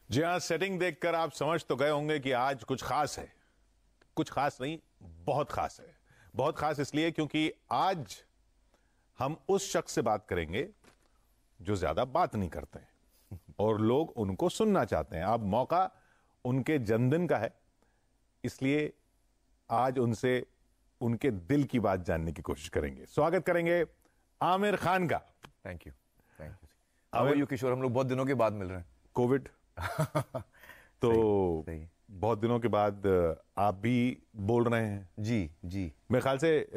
जी हाँ, सेटिंग देखकर आप समझ तो गए होंगे कि आज कुछ खास है। कुछ खास नहीं, बहुत खास है। बहुत खास इसलिए क्योंकि आज हम उस शख्स से बात करेंगे जो ज्यादा बात नहीं करते हैं और लोग उनको सुनना चाहते हैं। अब मौका उनके जन्मदिन का है, इसलिए आज उनसे उनके दिल की बात जानने की कोशिश करेंगे। स्वागत करेंगे आमिर खान का। Thank you how are you Kishore? हम लोग बहुत दिनों के बाद मिल रहे हैं। कोविड तो सही। बहुत दिनों के बाद आप भी बोल रहे हैं। जी जी, मेरे ख्याल से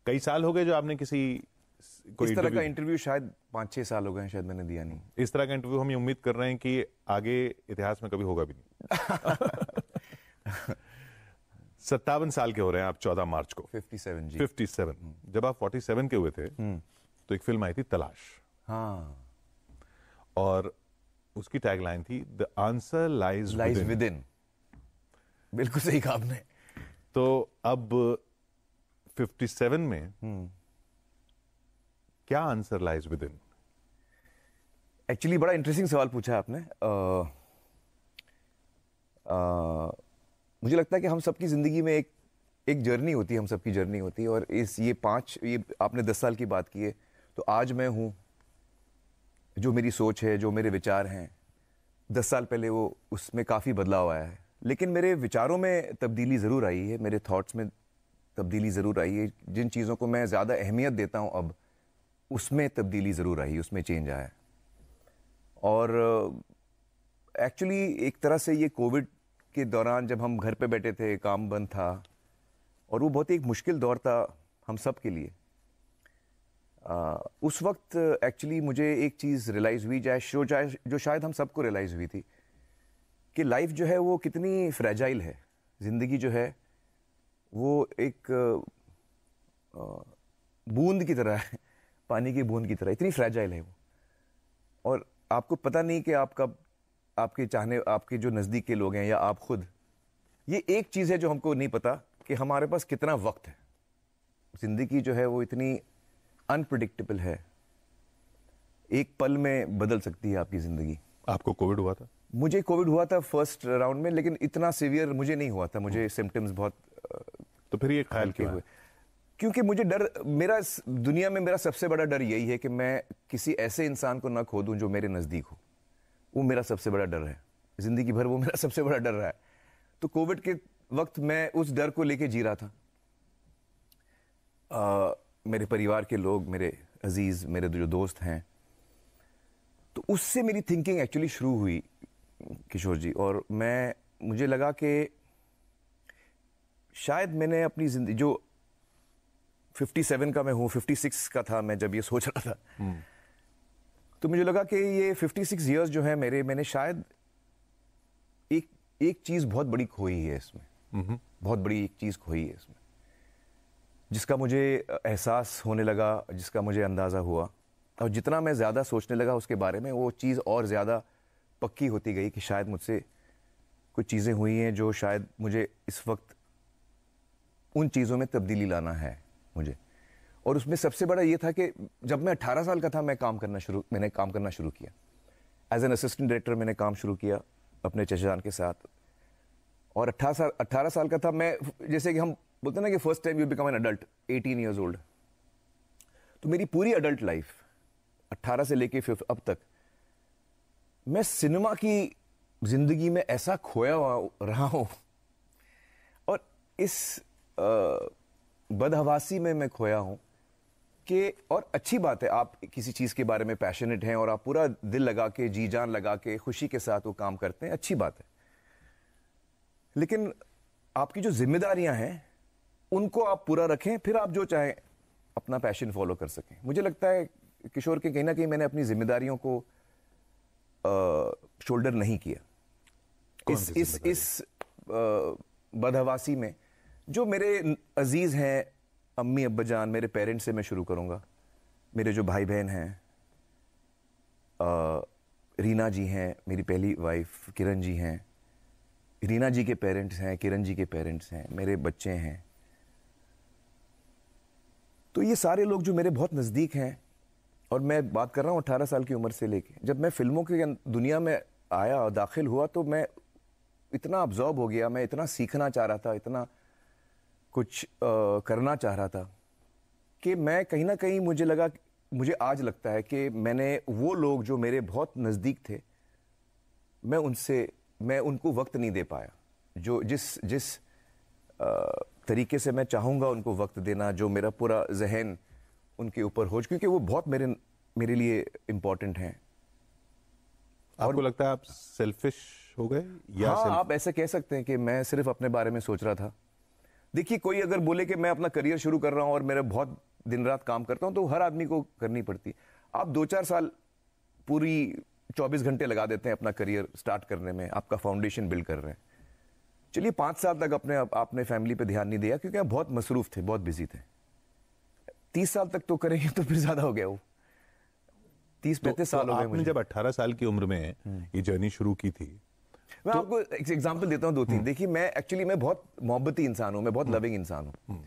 कई साल हो गए जो आपने किसी इस तरह का इंटरव्यू शायद 5-6 साल हो गए हैं, शायद मैंने दिया नहीं। इस तरह का इंटरव्यू हम ये उम्मीद कर रहे हैं कि आगे इतिहास में कभी होगा भी नहीं। 57 साल के हो रहे हैं आप 14 मार्च को। 57 जी। 57। जब आप 47 के हुए थे तो एक फिल्म आई थी तलाश। हाँ, और उसकी टैगलाइन थी the answer lies with in. बिल्कुल सही कहा आपने। तो अब 57 में क्या answer lies with in? Actually बड़ा इंटरेस्टिंग सवाल पूछा आपने। मुझे लगता है कि हम सबकी जिंदगी में एक जर्नी होती है, हम सबकी जर्नी होती है। और ये आपने 10 साल की बात की है, तो आज मैं हूं, जो मेरी सोच है, जो मेरे विचार हैं, 10 साल पहले वो उसमें काफ़ी बदलाव आया है। लेकिन मेरे विचारों में तब्दीली ज़रूर आई है, मेरे थॉट्स में तब्दीली ज़रूर आई है। जिन चीज़ों को मैं ज़्यादा अहमियत देता हूं अब, उसमें तब्दीली ज़रूर आई, उसमें चेंज आया है। और एक्चुअली एक तरह से ये कोविड के दौरान जब हम घर पे बैठे थे, काम बंद था, और वो बहुत ही एक मुश्किल दौर था हम सब के लिए। उस वक्त एक्चुअली मुझे एक चीज़ रियलाइज़ हुई, जो शायद हम सबको रियलाइज़ हुई थी, कि लाइफ जो है वो कितनी फ्रेजाइल है। ज़िंदगी जो है वो एक बूंद की तरह है, पानी की बूंद की तरह, इतनी फ्रेजाइल है वो। और आपको पता नहीं कि आपके जो नज़दीक के लोग हैं या आप खुद, ये एक चीज़ है जो हमको नहीं पता कि हमारे पास कितना वक्त है। ज़िंदगी जो है वो इतनी अनप्रिडिक्टेबल है, एक पल में बदल सकती है आपकी ज़िंदगी। आपको कोविड हुआ था? मुझे कोविड हुआ था फर्स्ट राउंड में, लेकिन इतना सीवियर मुझे नहीं हुआ था। मुझे सिम्टम्स बहुत तो फिर ये ख्याल क्यों हुए? क्योंकि मुझे दुनिया में मेरा सबसे बड़ा डर यही है कि मैं किसी ऐसे इंसान को ना खो दूं जो मेरे नज़दीक हो। वो मेरा सबसे बड़ा डर है, ज़िंदगी भर वो मेरा सबसे बड़ा डर रहा है। तो कोविड के वक्त मैं उस डर को लेके जी रहा था। मेरे परिवार के लोग, मेरे अजीज़, मेरे जो दोस्त हैं, तो उससे मेरी थिंकिंग एक्चुअली शुरू हुई किशोर जी। और मुझे लगा कि शायद मैंने अपनी जिंदगी, जो 57 का मैं हूँ, 56 का था मैं जब ये सोच रहा था, तो मुझे लगा कि ये 56 ईयर्स जो है मैंने शायद एक चीज़ बहुत बड़ी खोई है इसमें। बहुत बड़ी एक चीज़ खोई है इसमें, जिसका मुझे एहसास होने लगा, जिसका मुझे अंदाज़ा हुआ। और जितना मैं ज़्यादा सोचने लगा उसके बारे में, वो चीज़ और ज़्यादा पक्की होती गई कि शायद मुझसे कुछ चीज़ें हुई हैं जो शायद मुझे इस वक्त उन चीज़ों में तब्दीली लाना है मुझे। और उसमें सबसे बड़ा ये था कि जब मैं 18 साल का था, मैंने काम करना शुरू किया। एज एन असिस्टेंट डायरेक्टर मैंने काम शुरू किया अपने चचाजान के साथ। और 18 साल का था मैं, जैसे कि हम बोलते हैं ना कि first time you become an adult 18 years old. तो मेरी पूरी अडल्ट लाइफ 18 से लेके अब तक मैं सिनेमा की जिंदगी में ऐसा खोया रहा हूं, और इस बदहवासी में मैं खोया हूं कि, और अच्छी बात है आप किसी चीज के बारे में पैशनेट हैं और आप पूरा दिल लगा के, जी जान लगा के, खुशी के साथ वो काम करते हैं, अच्छी बात है। लेकिन आपकी जो जिम्मेदारियां हैं उनको आप पूरा रखें, फिर आप जो चाहें अपना पैशन फॉलो कर सकें। मुझे लगता है किशोर के कहीं ना कहीं मैंने अपनी जिम्मेदारियों को शोल्डर नहीं किया। इस बदहवासी में जो मेरे अजीज हैं, अम्मी अब्बा जान, मेरे पेरेंट्स से मैं शुरू करूंगा। मेरे जो भाई बहन हैं, रीना जी हैं, मेरी पहली वाइफ, किरण जी हैं, रीना जी के पेरेंट्स हैं, किरण जी के पेरेंट्स हैं, मेरे बच्चे हैं। तो ये सारे लोग जो मेरे बहुत नज़दीक हैं, और मैं बात कर रहा हूँ 18 साल की उम्र से लेके, जब मैं फिल्मों की दुनिया में आया और दाखिल हुआ तो मैं इतना अब्जॉर्ब हो गया, मैं इतना सीखना चाह रहा था, इतना कुछ करना चाह रहा था कि मैं कहीं ना कहीं मुझे आज लगता है कि मैंने वो लोग जो मेरे बहुत नज़दीक थे, मैं उनको वक्त नहीं दे पाया। जो जिस तरीके से मैं चाहूँगा उनको वक्त देना, जो मेरा पूरा जहन उनके ऊपर हो, क्योंकि वो बहुत मेरे लिए इम्पोर्टेंट हैं। आपको लगता है आप सेल्फिश हो गए या हाँ, आप ऐसे कह सकते हैं कि मैं सिर्फ अपने बारे में सोच रहा था। देखिए, कोई अगर बोले कि मैं अपना करियर शुरू कर रहा हूं और मेरा बहुत दिन रात काम करता हूं, तो हर आदमी को करनी पड़ती। आप 2-4 साल पूरी 24 घंटे लगा देते हैं अपना करियर स्टार्ट करने में, आपका फाउंडेशन बिल्ड कर रहे हैं। चलिए 5 साल तक आपने फैमिली पे ध्यान नहीं दिया क्योंकि आप बहुत मसरूफ थे, बहुत बिजी थे। 30 साल तक तो करेंगे तो फिर ज्यादा हो गया वो। 30-35 साल हो गए आपने मुझे। जब 18 साल की उम्र में ये जर्नी शुरू की थी, मैं आपको एक एग्जांपल देता हूं 2-3। देखिए, मैं बहुत मोहब्बती इंसान हूं, मैं बहुत लविंग इंसान हूं।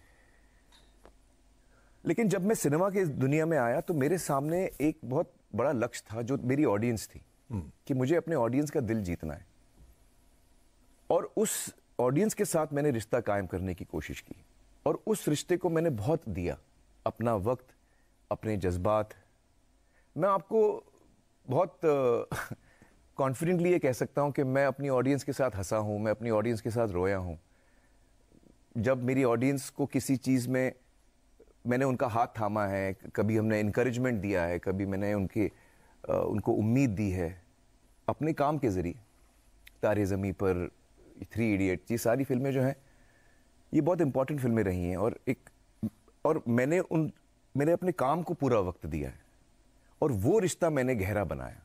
लेकिन जब मैं सिनेमा की दुनिया में आया तो मेरे सामने एक बहुत बड़ा लक्ष्य था जो मेरी ऑडियंस थी, कि मुझे अपने ऑडियंस का दिल जीतना है। और उस ऑडियंस के साथ मैंने रिश्ता कायम करने की कोशिश की, और उस रिश्ते को मैंने बहुत दिया, अपना वक्त, अपने जज्बात। मैं आपको बहुत कॉन्फिडेंटली ये कह सकता हूं कि मैं अपनी ऑडियंस के साथ हंसा हूं, मैं अपनी ऑडियंस के साथ रोया हूं। जब मेरी ऑडियंस को किसी चीज़ में मैंने उनका हाथ थामा है, कभी हमने इनकरेजमेंट दिया है, कभी मैंने उनको उम्मीद दी है अपने काम के ज़रिए। तारे ज़मीं पर, 3 इडियट्स, ये सारी फिल्में जो हैं, ये बहुत इंपॉर्टेंट फिल्में रही हैं। और मैंने अपने काम को पूरा वक्त दिया है, और वो रिश्ता मैंने गहरा बनाया।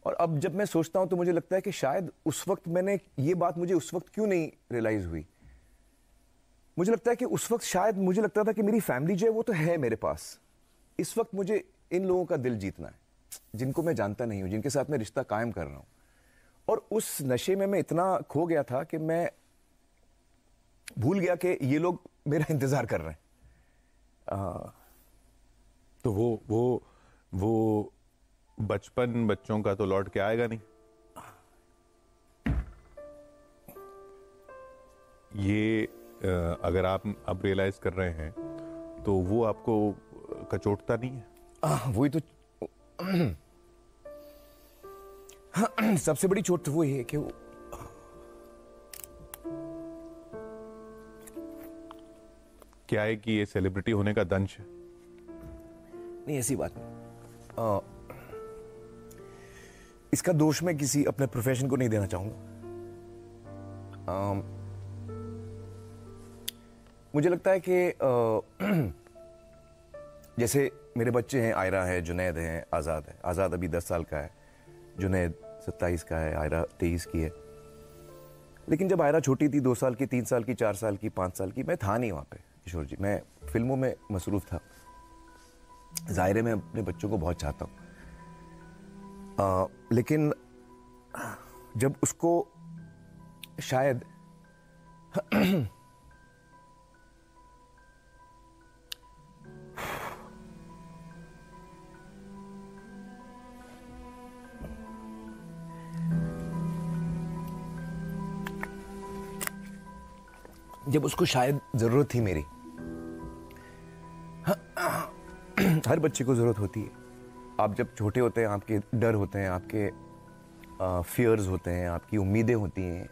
और अब जब मैं सोचता हूं तो मुझे लगता है कि शायद उस वक्त ये बात मुझे उस वक्त क्यों नहीं रियलाइज हुई। मुझे लगता है कि उस वक्त शायद मुझे लगता था कि मेरी फैमिली जो है वो तो है मेरे पास। इस वक्त मुझे इन लोगों का दिल जीतना है, जिनको मैं जानता नहीं हूं, जिनके साथ मैं रिश्ता कायम कर रहा हूं। और उस नशे में मैं इतना खो गया था कि मैं भूल गया कि ये लोग मेरा इंतजार कर रहे हैं। तो वो बचपन बच्चों का तो लौट के आएगा नहीं। ये अगर आप अब रियलाइज कर रहे हैं तो वो आपको कचोटता नहीं है? वही तो सबसे बड़ी चोट तो वो है कि क्या है कि ये सेलिब्रिटी होने का दंश है? नहीं, ऐसी बात नहीं। इसका दोष मैं किसी अपने प्रोफेशन को नहीं देना चाहूंगा। मुझे लगता है कि जैसे मेरे बच्चे हैं, आयरा है, जुनैद है, आज़ाद है। आज़ाद अभी 10 साल का है, जुनैद 27 का है, आयरा 23 की है। लेकिन जब आयरा छोटी थी, 2 साल की, 3 साल की, 4 साल की, 5 साल की, मैं था नहीं वहाँ पे किशोर जी। मैं फिल्मों में मसरूफ़ था। ज़ाहिर है मैं अपने बच्चों को बहुत चाहता हूँ, लेकिन जब उसको शायद जब उसको शायद ज़रूरत थी मेरी, हर बच्चे को ज़रूरत होती है। आप जब छोटे होते हैं, आपके डर होते हैं, आपके फियर्स होते हैं, आपकी उम्मीदें होती हैं।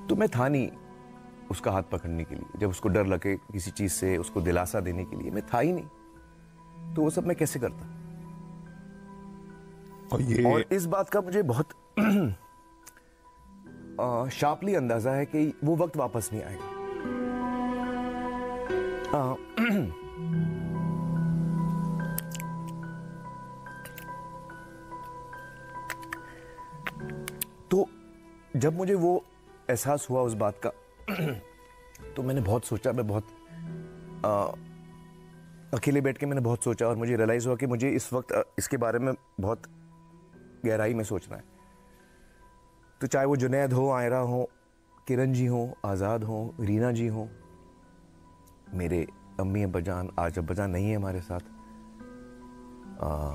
तो मैं था नहीं उसका हाथ पकड़ने के लिए। जब उसको डर लगे किसी चीज़ से, उसको दिलासा देने के लिए मैं था ही नहीं। तो वो सब मैं कैसे करता? और इस बात का मुझे बहुत शार्पली अंदाजा है कि वो वक्त वापस नहीं आएगा। तो जब मुझे वो एहसास हुआ उस बात का, तो मैंने बहुत सोचा। मैं बहुत अकेले बैठ के मैंने बहुत सोचा, और मुझे रियलाइज़ हुआ कि मुझे इस वक्त इसके बारे में बहुत गहराई में सोचना है। तो चाहे वो जुनैद हो, आयरा हो, किरण जी हो, आज़ाद हो, रीना जी हो, मेरे अम्मी अब्बाजान, आज अब्बाजान नहीं है हमारे साथ,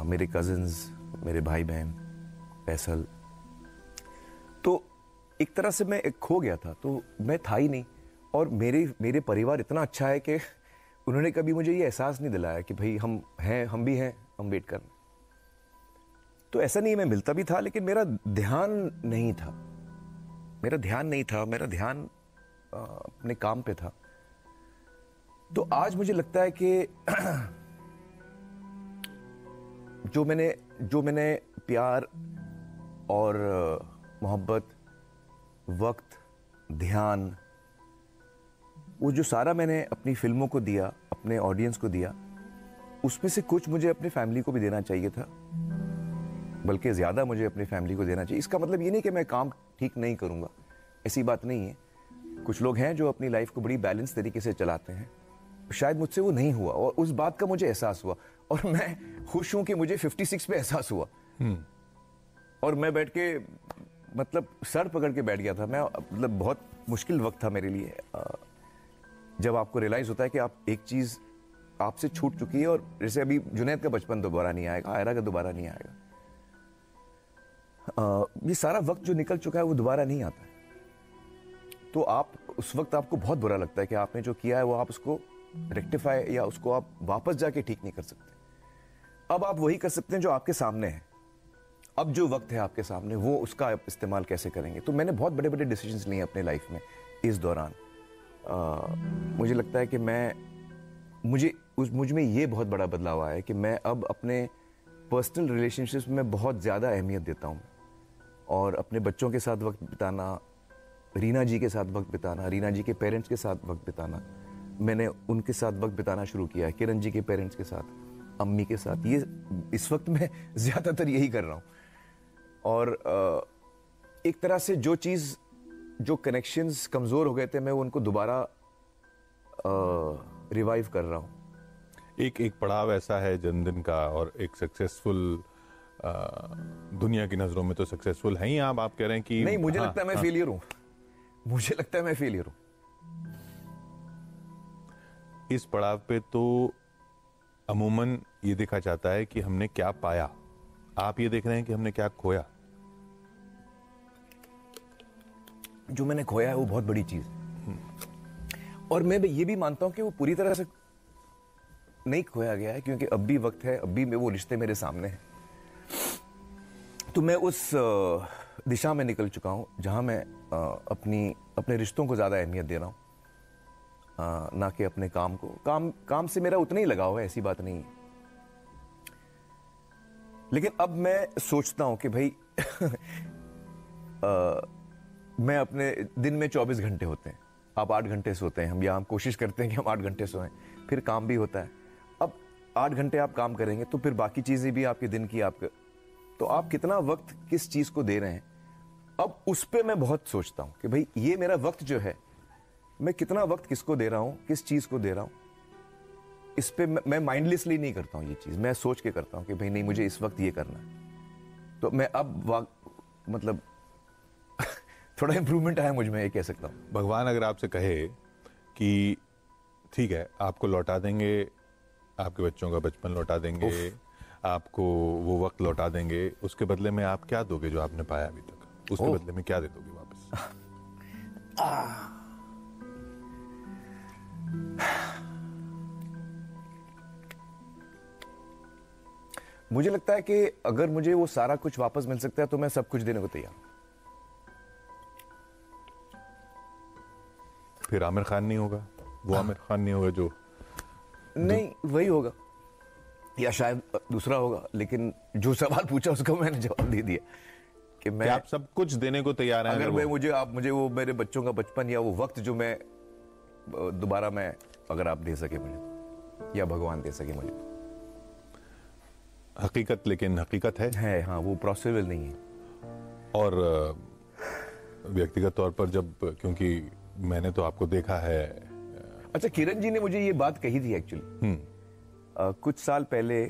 मेरे कज़न्स, मेरे भाई बहन, फैसल। तो एक तरह से मैं खो गया था, तो मैं था ही नहीं। और मेरे परिवार इतना अच्छा है कि उन्होंने कभी मुझे ये एहसास नहीं दिलाया कि भाई हम हैं, हम भी हैं, हम वेट कर रहे हैं। तो ऐसा नहीं, मैं मिलता भी था, लेकिन मेरा ध्यान नहीं था, मेरा ध्यान अपने काम पे था। तो आज मुझे लगता है कि जो मैंने प्यार और मोहब्बत, वक्त, ध्यान, वो जो सारा मैंने अपनी फिल्मों को दिया, अपने ऑडियंस को दिया, उसमें से कुछ मुझे अपनी फैमिली को भी देना चाहिए था, बल्कि ज़्यादा मुझे अपनी फैमिली को देना चाहिए। इसका मतलब ये नहीं कि मैं काम ठीक नहीं करूँगा, ऐसी बात नहीं है। कुछ लोग हैं जो अपनी लाइफ को बड़ी बैलेंस तरीके से चलाते हैं, शायद मुझसे वो नहीं हुआ, और उस बात का मुझे एहसास हुआ। और मैं खुश हूँ कि मुझे 56 पे एहसास हुआ। और मैं बैठ के मतलब सर पकड़ के बैठ गया था मैं, मतलब बहुत मुश्किल वक्त था मेरे लिए, जब आपको रियलाइज होता है कि आप एक चीज़ आपसे छूट चुकी है। और जैसे अभी जुनैद का बचपन दोबारा नहीं आएगा, आयरा का दोबारा नहीं आएगा, ये सारा वक्त जो निकल चुका है वो दोबारा नहीं आता है। तो आप उस वक्त आपको बहुत बुरा लगता है कि आपने जो किया है वो आप उसको रेक्टिफाई या उसको आप वापस जाके ठीक नहीं कर सकते। अब आप वही कर सकते हैं जो आपके सामने है। अब जो वक्त है आपके सामने, वो उसका आप इस्तेमाल कैसे करेंगे। तो मैंने बहुत बड़े बड़े डिसीजंस लिए अपने लाइफ में इस दौरान। मुझे लगता है कि मुझ में ये बहुत बड़ा बदलाव आया है कि मैं अब अपने पर्सनल रिलेशनशिप्स में बहुत ज़्यादा अहमियत देता हूँ। और अपने बच्चों के साथ वक्त बिताना, रीना जी के साथ वक्त बिताना, रीना जी के पेरेंट्स के साथ वक्त बिताना, मैंने उनके साथ वक्त बिताना शुरू किया है, किरण जी के पेरेंट्स के साथ, अम्मी के साथ। ये इस वक्त मैं ज़्यादातर यही कर रहा हूँ। और एक तरह से जो कनेक्शंस कमज़ोर हो गए थे, मैं उनको दोबारा रिवाइव कर रहा हूँ। एक पड़ाव ऐसा है जन्मदिन का, और एक सक्सेसफुल, दुनिया की नजरों में तो सक्सेसफुल हैं ही आप कह रहे हैं कि नहीं, मुझे लगता है मैं फेलियर हूं। मुझे लगता है मैं फेलियर हूं। इस पड़ाव पे तो अमूमन ये देखा जाता है कि हमने क्या पाया। आप ये देख रहे हैं कि हमने क्या खोया। जो मैंने खोया है वो बहुत बड़ी चीज है। और मैं ये भी मानता हूं कि वो पूरी तरह से नहीं खोया गया है, क्योंकि अब भी वक्त है, अब भी वो रिश्ते मेरे सामने हैं। तो मैं उस दिशा में निकल चुका हूं जहां मैं अपने रिश्तों को ज्यादा अहमियत दे रहा हूं, ना कि अपने काम को। काम से मेरा उतना ही लगाव है, ऐसी बात नहीं है। लेकिन अब मैं सोचता हूं कि भाई मैं अपने दिन में 24 घंटे होते हैं, आप 8 घंटे सोते हैं, हम कोशिश करते हैं कि हम 8 घंटे सोएं, फिर काम भी होता है। अब 8 घंटे आप काम करेंगे तो फिर बाकी चीजें भी आपके दिन की तो आप कितना वक्त किस चीज को दे रहे हैं। अब उस पे मैं बहुत सोचता हूं कि भाई ये मेरा वक्त जो है, मैं कितना वक्त किसको दे रहा हूं, किस चीज को दे रहा हूं। इस पे मैं माइंडलेसली नहीं करता हूं ये चीज, मैं सोच के करता हूं कि भाई नहीं, मुझे इस वक्त ये करना है। तो मैं अब मतलब थोड़ा इंप्रूवमेंट आया मुझ में, ये कह सकता हूं। भगवान अगर आपसे कहे कि ठीक है, आपको लौटा देंगे, आपके बच्चों का बचपन लौटा देंगे, आपको वो वक्त लौटा देंगे, उसके बदले में आप क्या दोगे जो आपने पाया अभी तक? उसके बदले में क्या दे दोगे वापस? मुझे लगता है कि अगर मुझे वो सारा कुछ वापस मिल सकता है तो मैं सब कुछ देने को तैयार हूं। फिर आमिर खान नहीं होगा, वो आमिर खान नहीं होगा जो नहीं, वही होगा या शायद दूसरा होगा। लेकिन जो सवाल पूछा उसका मैंने जवाब दे दिया कि मैं आप सब कुछ देने को तैयार हैं। अगर मुझे वो मेरे बच्चों का बचपन या वो वक्त जो मैं दोबारा मैं अगर आप दे सके मुझे, या भगवान दे सके मुझे। हकीकत, लेकिन हकीकत है हाँ, वो पॉसिबल नहीं है। और व्यक्तिगत तौर पर जब, क्योंकि मैंने तो आपको देखा है। अच्छा, किरण जी ने मुझे ये बात कही थी एक्चुअली कुछ साल पहले,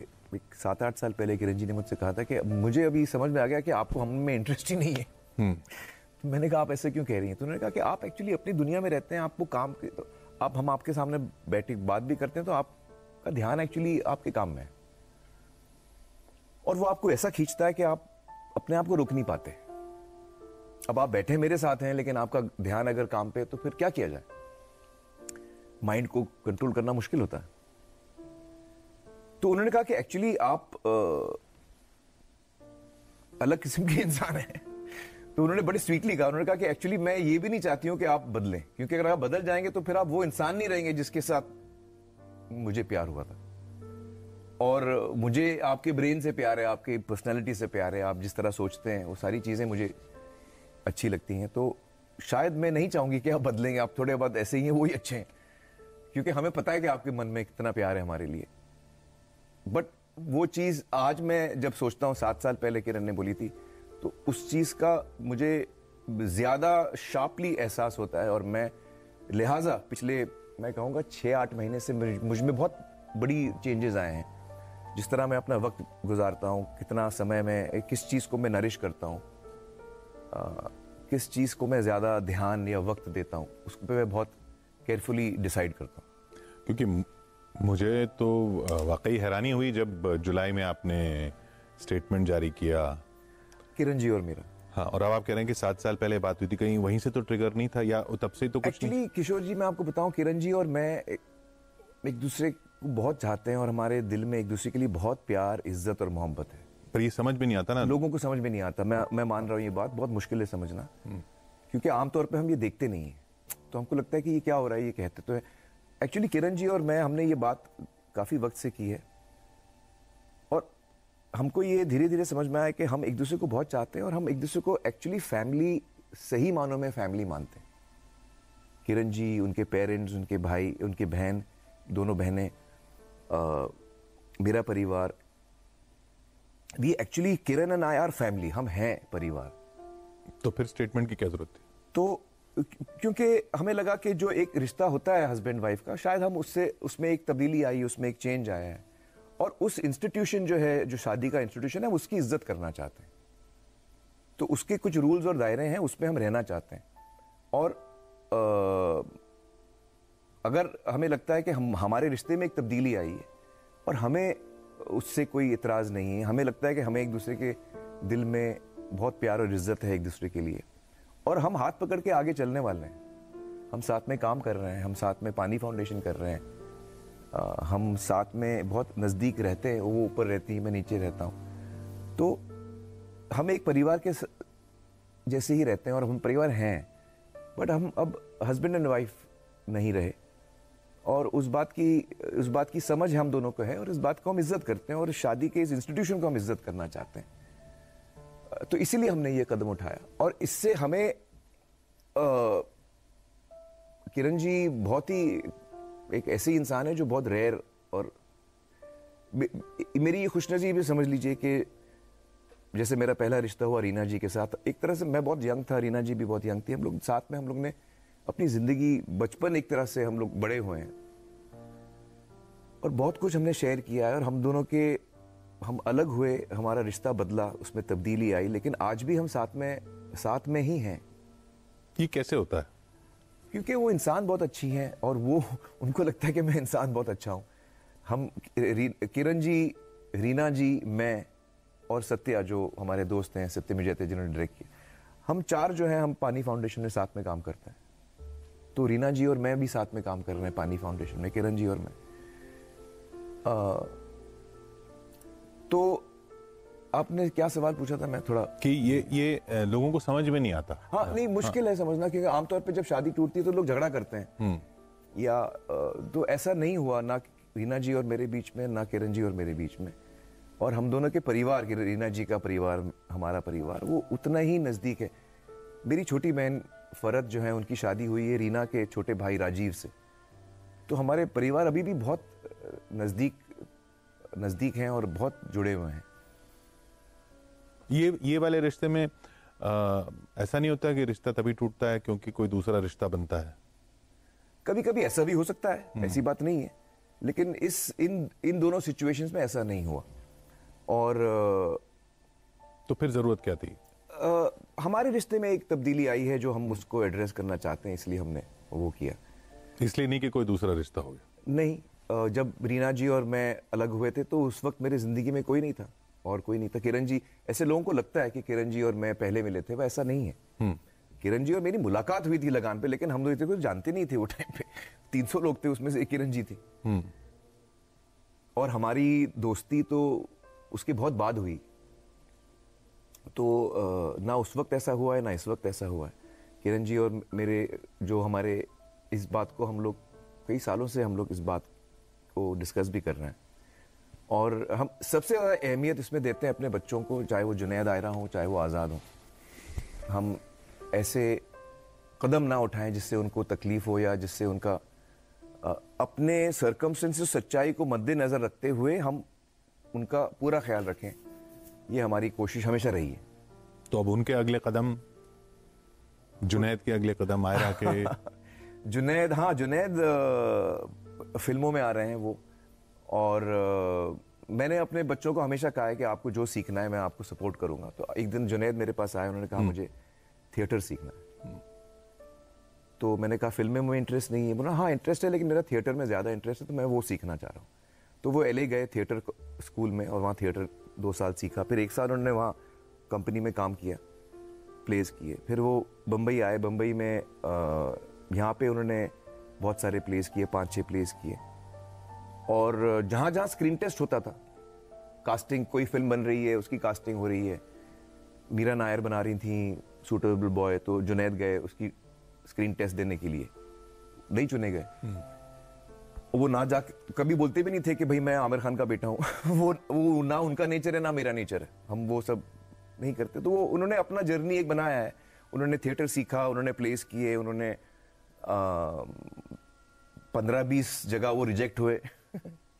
7-8 साल पहले किरण जी ने मुझसे कहा था कि मुझे अभी समझ में आ गया कि आपको हम में इंटरेस्ट ही नहीं है। तो मैंने कहा आप ऐसे क्यों कह रही हैं? तो उन्होंने कहा कि आप एक्चुअली अपनी दुनिया में रहते हैं, आपको काम के तो हम आपके सामने बैठे बात भी करते हैं तो आपका ध्यान एक्चुअली आपके काम में है। और वो आपको ऐसा खींचता है कि आप अपने आप को रोक नहीं पाते। अब आप बैठे मेरे साथ हैं, लेकिन आपका ध्यान अगर काम पे है, तो फिर क्या किया जाए? माइंड को कंट्रोल करना मुश्किल होता है। तो उन्होंने कहा कि एक्चुअली आप अलग किस्म के इंसान हैं। तो उन्होंने बड़ी स्वीटली कहा, उन्होंने कहा कि एक्चुअली मैं ये भी नहीं चाहती हूं कि आप बदलें, क्योंकि अगर आप बदल जाएंगे तो फिर आप वो इंसान नहीं रहेंगे जिसके साथ मुझे प्यार हुआ था। और मुझे आपके ब्रेन से प्यार है, आपकी पर्सनैलिटी से प्यार है, आप जिस तरह सोचते हैं वो सारी चीजें मुझे अच्छी लगती हैं। तो शायद मैं नहीं चाहूंगी कि आप बदलेंगे, आप थोड़े बहुत ऐसे ही हैं, वो ही अच्छे हैं, क्योंकि हमें पता है कि आपके मन में कितना प्यार है हमारे लिए। बट वो चीज आज मैं जब सोचता हूँ, 7 साल पहले किरण ने बोली थी, तो उस चीज का मुझे ज्यादा शार्पली एहसास होता है। और मैं लिहाजा पिछले, मैं कहूँगा 6-8 महीने से मुझ में बहुत बड़ी चेंजेस आए हैं। जिस तरह मैं अपना वक्त गुजारता हूँ, कितना समय मैं किस चीज़ को मैं नरिश करता हूँ, किस चीज़ को मैं ज़्यादा ध्यान या वक्त देता हूँ, उस पर मैं बहुत केयरफुली डिसाइड करता हूँ। क्योंकि मुझे तो वाकई हैरानी हुई जब जुलाई में आपने स्टेटमेंट जारी किया, किरण जी और मेरा। हाँ, और अब आप कह रहे हैं कि 7 साल पहले बात हुई थी, कहीं वहीं से तो ट्रिगर नहीं था, या तब से तो कुछ एक्चुअली किशोर जी, मैं आपको बताऊं, किरण जी और मैं एक दूसरे को बहुत चाहते हैं और हमारे दिल में एक दूसरे के लिए बहुत प्यार, इज्जत और मोहब्बत है। पर ये समझ में नहीं आता ना, लोगों को समझ में नहीं आता। मैं मान रहा हूँ ये बात बहुत मुश्किल है समझना, क्योंकि आमतौर पे हम ये देखते नहीं है, तो हमको लगता है कि ये क्या हो रहा है, ये कहते तो है। एक्चुअली किरण जी और मैं, हमने ये बात काफी वक्त से की है, और हमको ये धीरे धीरे समझ में आया कि हम एक दूसरे को बहुत चाहते हैं और हम एक दूसरे को एक्चुअली फैमिली, सही मानों में फैमिली मानते हैं। किरण जी, उनके पेरेंट्स, उनके भाई, उनकी बहन, दोनों बहनें, मेरा परिवार, we actually Kiran and I are family, हम हैं परिवार। तो फिर स्टेटमेंट की क्या जरूरत थी? तो क्योंकि हमें लगा कि जो एक रिश्ता होता है हस्बैंड वाइफ का, शायद हम उसमें एक तब्दीली आई, उसमें एक चेंज आया है, और उस इंस्टीट्यूशन जो है, जो शादी का इंस्टीट्यूशन है, उसकी इज्जत करना चाहते हैं। तो उसके कुछ रूल्स और दायरे हैं, उसमें हम रहना चाहते हैं। और अगर हमें लगता है कि हमारे रिश्ते में एक तब्दीली आई है और हमें उससे कोई इतराज नहीं है, हमें लगता है कि हमें एक दूसरे के दिल में बहुत प्यार और इज्जत है एक दूसरे के लिए, और हम हाथ पकड़ के आगे चलने वाले हैं, हम साथ में काम कर रहे हैं, हम साथ में पानी फाउंडेशन कर रहे हैं, हम साथ में बहुत नज़दीक रहते हैं, वो ऊपर रहती है, मैं नीचे रहता हूँ, तो हम एक परिवार के जैसे ही रहते हैं और हम परिवार हैं। बट हम अब हस्बैंड एंड वाइफ नहीं रहे, और उस बात की समझ हम दोनों को है, और इस बात को हम इज्जत करते हैं, और शादी के इस इंस्टीट्यूशन को हम इज्जत करना चाहते हैं। तो इसीलिए हमने ये कदम उठाया, और इससे हमें किरण जी बहुत ही एक ऐसे इंसान है जो बहुत रेयर, और मेरी ये खुशनसीबी समझ लीजिए कि जैसे मेरा पहला रिश्ता हुआ रीना जी के साथ, एक तरह से मैं बहुत यंग था, रीना जी भी बहुत यंग थी, हम लोग साथ में, हम लोग ने अपनी जिंदगी, बचपन एक तरह से हम लोग बड़े हुए हैं, और बहुत कुछ हमने शेयर किया है, और हम दोनों के, हम अलग हुए, हमारा रिश्ता बदला, उसमें तब्दीली आई, लेकिन आज भी हम साथ में ही हैं। ये कैसे होता है? क्योंकि वो इंसान बहुत अच्छी हैं, और वो, उनको लगता है कि मैं इंसान बहुत अच्छा हूं। हम किरण जी, रीना जी, मैं और सत्या जो हमारे दोस्त हैं, सत्य मिजयते जिन्होंने डायरेक्ट किया, हम 4 जो हैं, हम पानी फाउंडेशन में साथ में काम करते हैं। तो रीना जी और मैं भी साथ में काम कर रहे हैं पानी फाउंडेशन में, किरण जी और मैं। तो आपने क्या सवाल पूछा था, मैं थोड़ा कि ये लोगों को समझ में नहीं आता। हाँ, नहीं, मुश्किल है समझना, क्योंकि आमतौर पे जब शादी टूटती है तो लोग झगड़ा करते हैं, या तो ऐसा नहीं हुआ, ना रीना जी और मेरे बीच में, ना किरण जी और मेरे बीच में। और हम दोनों के परिवार, रीना जी का परिवार, हमारा परिवार, वो उतना ही नजदीक है। मेरी छोटी बहन फरत जो है, उनकी शादी हुई है रीना के छोटे भाई राजीव से। तो हमारे परिवार अभी भी बहुत नजदीक हैं और बहुत जुड़े हुए हैं। ये वाले रिश्ते में ऐसा नहीं होता कि रिश्ता तभी टूटता है क्योंकि कोई दूसरा रिश्ता बनता है? कभी कभी ऐसा भी हो सकता है, ऐसी बात नहीं है, लेकिन इन दोनों सिचुएशंस में ऐसा नहीं हुआ। और तो फिर जरूरत क्या थी? हमारे रिश्ते में एक तब्दीली आई है जो हम उसको एड्रेस करना चाहते हैं, इसलिए हमने वो किया। इसलिए नहीं कि कोई दूसरा रिश्ता हो गया? नहीं, जब रीना जी और मैं अलग हुए थे तो उस वक्त मेरी जिंदगी में कोई नहीं था। और कोई नहीं था। किरण जी, ऐसे लोगों को लगता है कि किरण जी और मैं पहले मिले थे, वैसा नहीं है। किरण जी और मेरी मुलाकात हुई थी लगान पे, लेकिन हम लोग तो जानते नहीं थे वो टाइम पे। 300 लोग थे, उसमें से एक किरण जी थी। और हमारी दोस्ती तो उसके बहुत बाद हुई। तो ना उस वक्त ऐसा हुआ है ना इस वक्त ऐसा हुआ है। किरण जी और मेरे जो हमारे इस बात को हम लोग कई सालों से हम लोग इस बात को डिस्कस भी कर रहे हैं। और हम सबसे ज़्यादा अहमियत इसमें देते हैं अपने बच्चों को, चाहे वो जुनैद आयरा हो चाहे वो आज़ाद हो। हम ऐसे कदम ना उठाएं जिससे उनको तकलीफ हो या जिससे उनका अपने सर्कमस्टेंसेस सच्चाई को मद्देनजर रखते हुए हम उनका पूरा ख्याल रखें। ये हमारी कोशिश हमेशा रही है। तो अब उनके अगले कदम, जुनैद के अगले कदम, आयरा के जुनैद, हाँ जुनैद फिल्मों में आ रहे हैं वो। और मैंने अपने बच्चों को हमेशा कहा है कि आपको जो सीखना है मैं आपको सपोर्ट करूंगा। तो एक दिन जुनैद मेरे पास आए, उन्होंने कहा मुझे थिएटर सीखना है। तो मैंने कहा फिल्में में इंटरेस्ट नहीं है। बोला हाँ इंटरेस्ट है, लेकिन मेरा थिएटर में ज़्यादा इंटरेस्ट है, तो मैं वो सीखना चाह रहा हूँ। तो वो LA गए थिएटर स्कूल में, और वहाँ थिएटर 2 साल सीखा। फिर 1 साल उन्होंने वहाँ कंपनी में काम किया, प्लेस किए। फिर वो बम्बई आए। बम्बई में यहाँ पे उन्होंने बहुत सारे प्लेस किए, 5-6 प्लेस किए। और जहाँ जहाँ स्क्रीन टेस्ट होता था, कास्टिंग, कोई फिल्म बन रही है उसकी कास्टिंग हो रही है, मीरा नायर बना रही थी सूटेबल बॉय, तो जुनैद गए उसकी स्क्रीन टेस्ट देने के लिए, नहीं चुने गए। वो ना जा, कभी बोलते भी नहीं थे कि भाई मैं आमिर खान का बेटा हूँ। वो ना उनका नेचर है ना मेरा नेचर है, हम वो सब नहीं करते। तो वो उन्होंने अपना जर्नी एक बनाया है। उन्होंने थिएटर सीखा, उन्होंने प्लेस किए, उन्होंने 15-20 जगह वो रिजेक्ट हुए।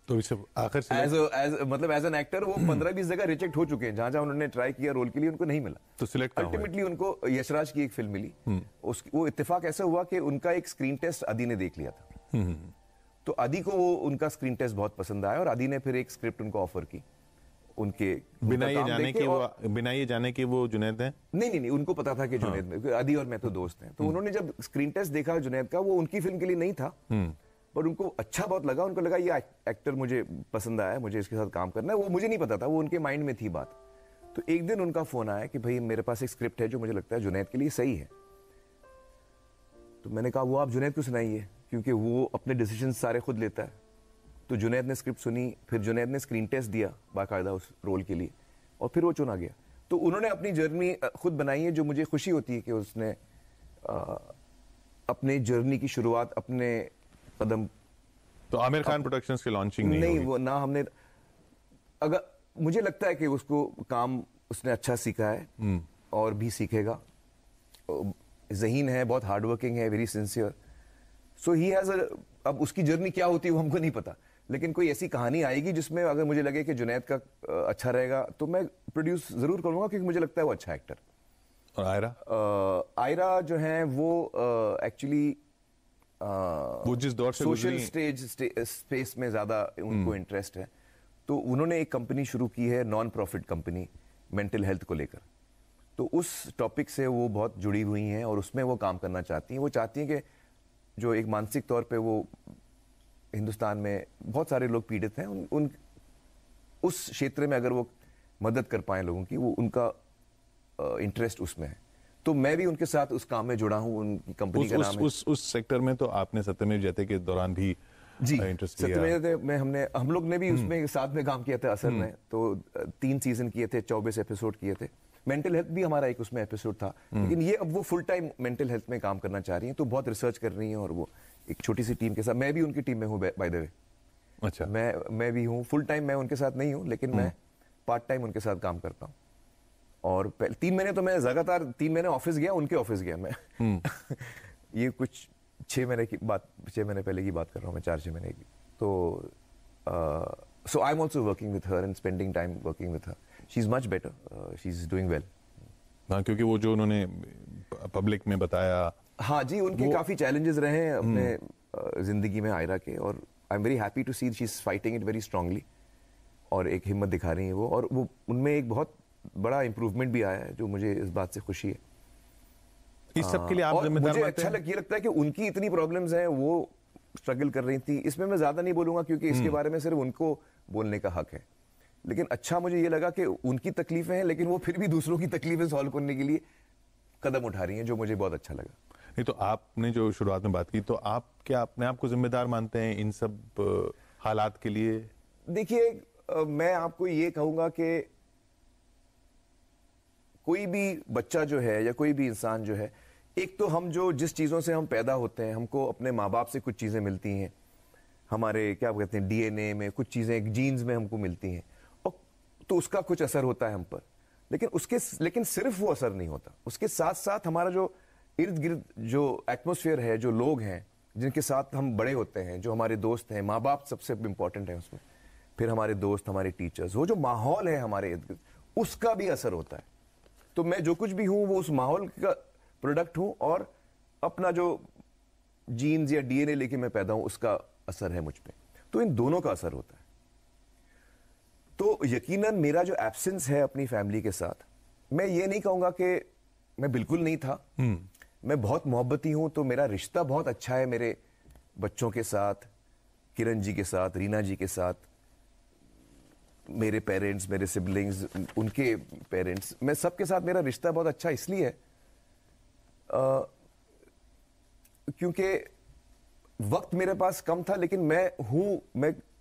तो इसे आखिर से मतलब एज एन एक्टर वो 15-20 जगह रिजेक्ट हो चुके हैं। जहां जहां उन्होंने ट्राई किया रोल के लिए, उनको नहीं मिला। तो सिलेक्ट अल्टीमेटली उनको यशराज की एक फिल्म मिली। वो इत्तेफाक ऐसा हुआ कि उनका एक स्क्रीन टेस्ट आदि ने देख लिया था। तो आदि को वो उनका स्क्रीन टेस्ट बहुत पसंद आया, और आदि ने फिर एक स्क्रिप्ट उनको ऑफर की। उनके बिना ये जाने कि वो जुनैद हैं? नहीं, उनको पता था कि जुनैद में, आदि और मैं तो दोस्त हैं। तो उन्होंने जब स्क्रीन टेस्ट देखा जुनैद का, वो उनकी फिल्म के लिए नहीं था, पर उनको अच्छा बहुत लगा। उनको लगा ये एक्टर मुझे पसंद आया, मुझे इसके साथ काम करना है। वो मुझे नहीं पता था, वो उनके माइंड में थी बात। तो एक दिन उनका फोन आया कि भाई मेरे पास एक स्क्रिप्ट है जो मुझे लगता है जुनैद के लिए सही है। तो मैंने कहा वो आप जुनैद को सुनाइए, क्योंकि वो अपने डिसीजन सारे खुद लेता है। तो जुनैद ने स्क्रिप्ट सुनी, फिर जुनैद ने स्क्रीन टेस्ट दिया बाकायदा उस रोल के लिए, और फिर वो चुना गया। तो उन्होंने अपनी जर्नी खुद बनाई है, जो मुझे खुशी होती है कि उसने अपने जर्नी की शुरुआत अपने कदम। तो आमिर खान प्रोडक्शंस की लॉन्चिंग नहीं वो ना हमने, अगर मुझे लगता है कि उसको काम उसने अच्छा सीखा है और भी सीखेगा। ज़हीन है, बहुत हार्डवर्किंग है, very sincere. So he has, अब उसकी जर्नी क्या होती है वो हमको नहीं पता, लेकिन कोई ऐसी कहानी आएगी जिसमें अगर मुझे लगे कि जुनैद का अच्छा रहेगा तो मैं प्रोड्यूस जरूर करूंगा, क्योंकि मुझे लगता है वो अच्छा एक्टर। और आयरा जो है वो एक्चुअली वो जिस दौर से सोशल स्पेस में ज्यादा उनको इंटरेस्ट है। तो उन्होंने एक कंपनी शुरू की है, non profit company, mental health को लेकर। तो उस टॉपिक से वो बहुत जुड़ी हुई हैं और उसमें वो काम करना चाहती हैं। वो चाहती हैं कि जो एक मानसिक तौर पे वो हिंदुस्तान में बहुत सारे लोग पीड़ित हैं, उन उस क्षेत्र में अगर वो मदद कर पाए लोगों की, वो उनका इंटरेस्ट उसमें है। तो मैं भी उनके साथ उस काम में जुड़ा हूं। उनकी कंपनी का नाम है उस सेक्टर में। तो आपने सत्यमेव जयते के दौरान भी जी इंटरेस्ट लिया? सत्यमेव में हम लोग ने भी उसमें साथ में काम किया था असल में। तो 3 सीजन किए थे, 24 एपिसोड किए थे। मेंटल हेल्थ भी हमारा एक उसमें एपिसोड था, लेकिन ये अब वो फुल टाइम मेंटल हेल्थ में काम करना चाह रही हैं। तो बहुत रिसर्च कर रही हैं, और वो एक छोटी सी टीम के साथ, मैं भी उनकी टीम में हूँ बाय द वे। अच्छा। मैं भी हूँ, फुल टाइम मैं उनके साथ नहीं हूँ, लेकिन मैं पार्ट टाइम उनके साथ काम करता हूँ। और 3 महीने तो मैं लगातार 3 महीने ऑफिस गया, उनके ऑफिस गया मैं। ये कुछ 6 महीने पहले की बात कर रहा हूँ मैं, 4-6 महीने की। तो so I'm also working with her and spending time working with her. She's much better. She's doing well. हाँ, क्योंकि वो जो उन्होंने पब्लिक में बताया। हाँ जी, उनके काफी चैलेंजेस रहे हैं अपने जिंदगी में आयरा के, और I am very happy to see she is fighting it very strongly, और एक हिम्मत दिखा रही है वो। और वो उनमें एक बहुत बड़ा इंप्रूवमेंट भी आया है, जो मुझे इस बात से खुशी है। इस सब के लिए आप जिम्मेदार मुझे अच्छा ये लगता है कि उनकी इतनी प्रॉब्लम्स हैं, वो स्ट्रगल कर रही थी। इसमें मैं ज्यादा नहीं बोलूंगा, क्योंकि इसके बारे में सिर्फ उनको बोलने का हक है। लेकिन अच्छा मुझे ये लगा कि उनकी तकलीफें हैं, लेकिन वो फिर भी दूसरों की तकलीफें सॉल्व करने के लिए कदम उठा रही हैं, जो मुझे बहुत अच्छा लगा। नहीं तो आपने जो शुरुआत में बात की, तो आप क्या अपने आप को जिम्मेदार मानते हैं इन सब हालात के लिए? देखिए, मैं आपको ये कहूंगा कि कोई भी बच्चा जो है या कोई भी इंसान जो है, एक तो हम जो जिस चीज़ों से हम पैदा होते हैं, हमको अपने माँ बाप से कुछ चीज़ें मिलती हैं, हमारे क्या कहते हैं डीएनए में कुछ चीज़ें, जीन्स में हमको मिलती हैं, और तो उसका कुछ असर होता है हम पर। लेकिन सिर्फ वो असर नहीं होता, उसके साथ साथ हमारा जो इर्द गिर्द जो एटमॉस्फेयर है, जो लोग हैं जिनके साथ हम बड़े होते हैं, जो हमारे दोस्त हैं, माँ बाप सबसे इंपॉर्टेंट है उसमें, फिर हमारे दोस्त, हमारे टीचर्स, वो जो माहौल है हमारे इर्द गिर्द, उसका भी असर होता है। तो मैं जो कुछ भी हूं वो उस माहौल का प्रोडक्ट हूं, और अपना जो जीन्स या डीएनए लेके मैं पैदा हूं उसका असर है मुझ पे। तो इन दोनों का असर होता है। तो यकीनन मेरा जो एब्सेंस है अपनी फैमिली के साथ, मैं ये नहीं कहूंगा कि मैं बिल्कुल नहीं था। मैं बहुत मोहब्बती हूं, तो मेरा रिश्ता बहुत अच्छा है मेरे बच्चों के साथ, किरण जी के साथ, रीना जी के साथ, मेरे पेरेंट्स, मेरे सिबलिंग्स, उनके पेरेंट्स, मैं सबके साथ मेरा रिश्ता बहुत अच्छा इसलिए है क्योंकि वक्त मेरे पास कम था, लेकिन मैं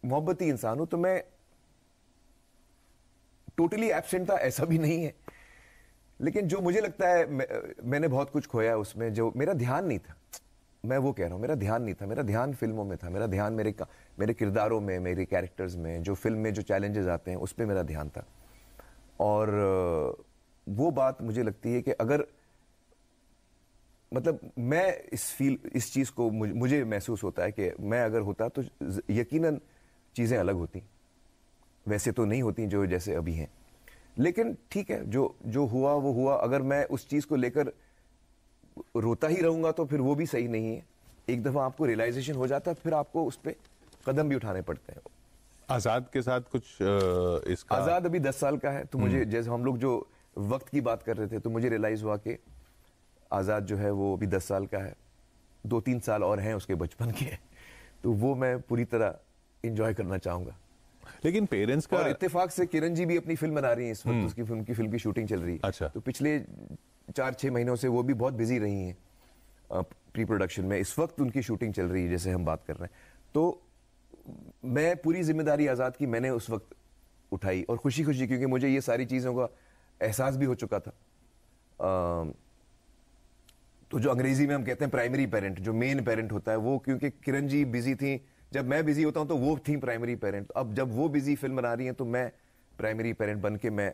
मोहब्बती इंसान हूं, तो मैं टोटली एब्सेंट था ऐसा भी नहीं है। लेकिन जो मुझे लगता है मैंने बहुत कुछ खोया है उसमें, जो मेरा ध्यान नहीं था, मैं वो कह रहा हूं, मेरा ध्यान नहीं था। मेरा ध्यान फिल्मों में था, मेरा ध्यान मेरे किरदारों में, मेरे कैरेक्टर्स में, जो फिल्म में जो चैलेंजेस आते हैं उस पर मेरा ध्यान था। और वो बात मुझे लगती है कि अगर मतलब मैं इस चीज को मुझे महसूस होता है कि मैं अगर होता तो यकीनन चीजें अलग होती, वैसे तो नहीं होती जो जैसे अभी हैं। लेकिन ठीक है, जो हुआ वो हुआ। अगर मैं उस चीज को लेकर रोता ही रहूंगा तो फिर वो भी सही नहीं है। एक दफा आपको रियलाइजेशन हो जाता है, फिर आपको उस पर कदम भी उठाने पड़ते हैं। आजाद के साथ कुछ इसका, आजाद अभी 10 साल का है, तो मुझे, जैसे हम लोग जो वक्त की बात कर रहे थे, तो मुझे रियलाइज हुआ कि आजाद जो है वो अभी 10 साल का है, 2-3 साल और हैं उसके बचपन के, तो वो मैं पूरी तरह एंजॉय करना चाहूंगा। लेकिन पेरेंट्स का, और इत्तेफाक से किरण जी भी अपनी फिल्म बना रही हैं इस वक्त, उसकी फिल्म की शूटिंग चल रही है। अच्छा। तो पिछले 4-6 महीनों से वो भी बहुत बिजी रही हैं प्री प्रोडक्शन में। इस वक्त उनकी शूटिंग चल रही है जैसे हम बात कर रहे हैं। तो मैं पूरी जिम्मेदारी आजाद की मैंने उस वक्त उठाई, और खुशी खुशी, क्योंकि मुझे ये सारी चीजों का एहसास भी हो चुका था। तो जो अंग्रेजी में हम कहते हैं प्राइमरी पेरेंट, जो मेन पेरेंट होता है वो, क्योंकि किरण जी बिजी थी, जब मैं बिजी होता हूं तो वो थी प्राइमरी पेरेंट। अब जब वो बिजी फिल्म बना रही हैं तो मैं प्राइमरी पेरेंट बन के मैं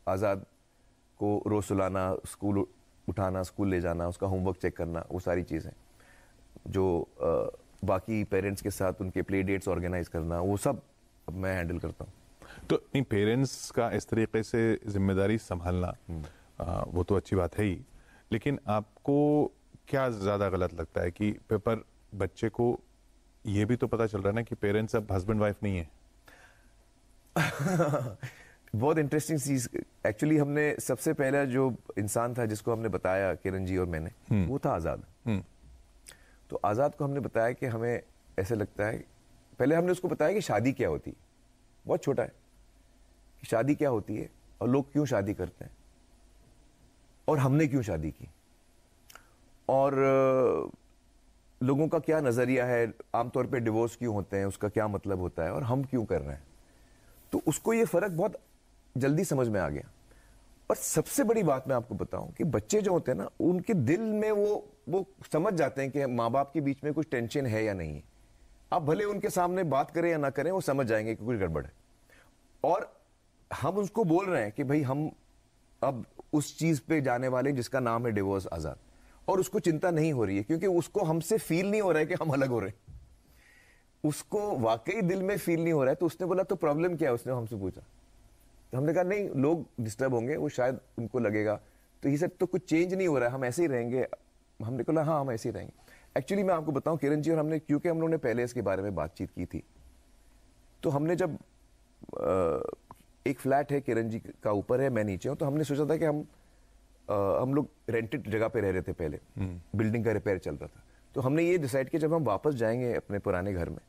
आजाद को रोज सुलाना, स्कूल उठाना, स्कूल ले जाना, उसका होमवर्क चेक करना, वो सारी चीजें जो बाकी पेरेंट्स के साथ उनके प्ले डेट्स ऑर्गेनाइज करना, वो सब अब मैं हैंडल करता हूँ। तो नहीं, पेरेंट्स का इस तरीके से जिम्मेदारी संभालना वो तो अच्छी बात है ही, लेकिन आपको क्या ज्यादा गलत लगता है कि पेपर बच्चे को ये भी तो पता चल रहा है ना कि पेरेंट्स अब हस्बैंड वाइफ नहीं है? बहुत इंटरेस्टिंग चीज। एक्चुअली हमने सबसे पहला जो इंसान था जिसको हमने बताया, किरण जी और मैंने, वो था आजाद। तो आजाद को हमने बताया कि हमें ऐसे लगता है, पहले हमने उसको बताया कि शादी क्या होती है, बहुत छोटा है, कि शादी क्या होती है और लोग क्यों शादी करते हैं और हमने क्यों शादी की, और लोगों का क्या नजरिया है, आमतौर पे डिवोर्स क्यों होते हैं, उसका क्या मतलब होता है, और हम क्यों कर रहे हैं। तो उसको ये फर्क बहुत जल्दी समझ में आ गया। और सबसे बड़ी बात मैं आपको बताऊं कि बच्चे जो होते हैं ना, उनके दिल में वो समझ जाते हैं कि माँ बाप के बीच में कुछ टेंशन है या नहीं है। आप भले उनके सामने बात करें या ना करें, वो समझ जाएंगे कि कुछ गड़बड़ है। और हम उसको बोल रहे हैं कि भाई हम अब उस चीज पे जाने वाले जिसका नाम है डिवोर्स, आजाद। और उसको चिंता नहीं हो रही है, क्योंकि उसको हमसे फील नहीं हो रहा है कि हम अलग हो रहे हैं। उसको वाकई दिल में फील नहीं हो रहा है। तो उसने बोला तो प्रॉब्लम क्या है, उसने हमसे पूछा। तो हमने कहा नहीं, लोग डिस्टर्ब होंगे, वो शायद उनको लगेगा। तो ये सब तो कुछ चेंज नहीं हो रहा है, हम ऐसे ही रहेंगे। हमने कहा हाँ, हम ऐसे ही रहेंगे। एक्चुअली मैं आपको बताऊं, किरण जी और हमने, क्योंकि हम लोगों ने पहले इसके बारे में बातचीत की थी, तो हमने जब एक फ्लैट है किरण जी का ऊपर है, मैं नीचे हूं, तो हमने सोचा था कि हम लोग रेंटेड जगह पे रह रहे थे पहले, बिल्डिंग का रिपेयर चल रहा था। तो हमने ये डिसाइड किया जब हम वापस जाएंगे अपने पुराने घर में,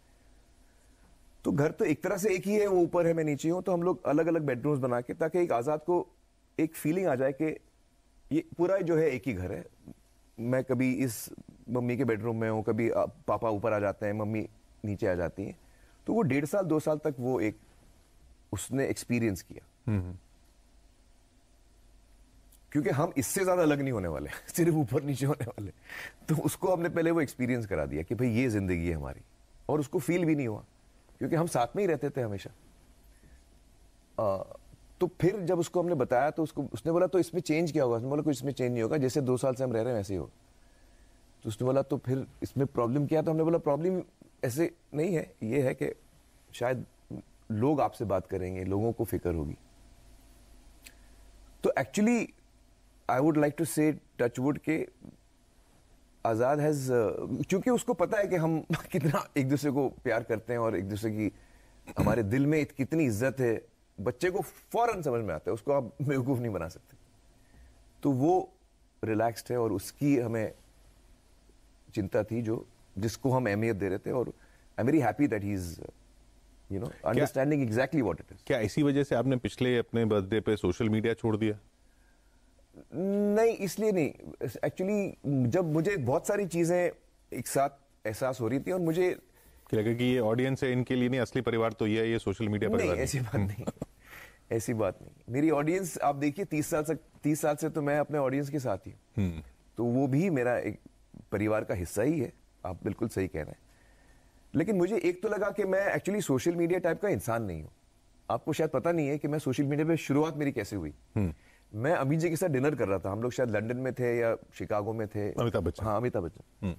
तो घर तो एक तरह से एक ही है, वो ऊपर है मैं नीचे हूँ, तो हम लोग अलग अलग बेडरूम्स बना के, ताकि एक आज़ाद को एक फीलिंग आ जाए कि ये पूरा जो है एक ही घर है। मैं कभी इस मम्मी के बेडरूम में हूँ, कभी पापा ऊपर आ जाते हैं, मम्मी नीचे आ जाती हैं। तो वो 1.5 साल 2 साल तक वो एक उसने एक्सपीरियंस किया, क्योंकि हम इससे ज्यादा अलग नहीं होने वाले सिर्फ ऊपर नीचे होने वाले। तो उसको हमने पहले वो एक्सपीरियंस करा दिया कि भाई ये जिंदगी है हमारी, और उसको फील भी नहीं हुआ क्योंकि हम साथ में ही रहते थे हमेशा। तो फिर जब उसको हमने बताया तो उसने बोला तो इसमें चेंज क्या होगा? उसने बोला कुछ इसमें चेंज नहीं होगा, जैसे 2 साल से हम रह रहे हैं वैसे ही होगा। तो उसने बोला तो फिर इसमें प्रॉब्लम क्या है? तो हमने बोला प्रॉब्लम ऐसे नहीं है, ये है कि शायद लोग आपसे बात करेंगे, लोगों को फिक्र होगी। तो actually I would like to say touch wood के आजाद हैज, क्योंकि उसको पता है कि हम कितना एक दूसरे को प्यार करते हैं और एक दूसरे की हमारे दिल में कितनी इज्जत है, बच्चे को फौरन समझ में आता है, उसको आप बेवकूफ नहीं बना सकते। तो वो रिलैक्स्ड है और उसकी हमें चिंता थी जिसको हम अहमियत दे रहे थे, और I am very happy that he is understanding exactly what it is. क्या इसी वजह से आपने पिछले अपने बर्थडे पे सोशल मीडिया छोड़ दिया? नहीं, इसलिए नहीं। एक्चुअली जब मुझे बहुत सारी चीजें एक साथ एहसास हो रही थी और मुझे लगा कि ये ऑडियंस है, इनके लिए नहीं, असली परिवार तो ये सोशल मीडिया परिवार नहीं, ऐसी बात नहीं ऐसी बात नहीं। मेरी ऑडियंस आप देखिए 30 साल से तो मैं अपने ऑडियंस के साथ ही हूँ, तो वो भी मेरा एक परिवार का हिस्सा ही है। आप बिल्कुल सही कह रहे हैं। लेकिन मुझे एक तो लगा कि मैं एक्चुअली सोशल मीडिया टाइप का इंसान नहीं हूँ। आपको शायद पता नहीं है कि मैं सोशल मीडिया पे शुरुआत मेरी कैसे हुई। मैं अमित जी के साथ डिनर कर रहा था, हम लोग शायद लंदन में थे या शिकागो में थे। अमिताभ बच्चन। हाँ, अमिताभ बच्चन।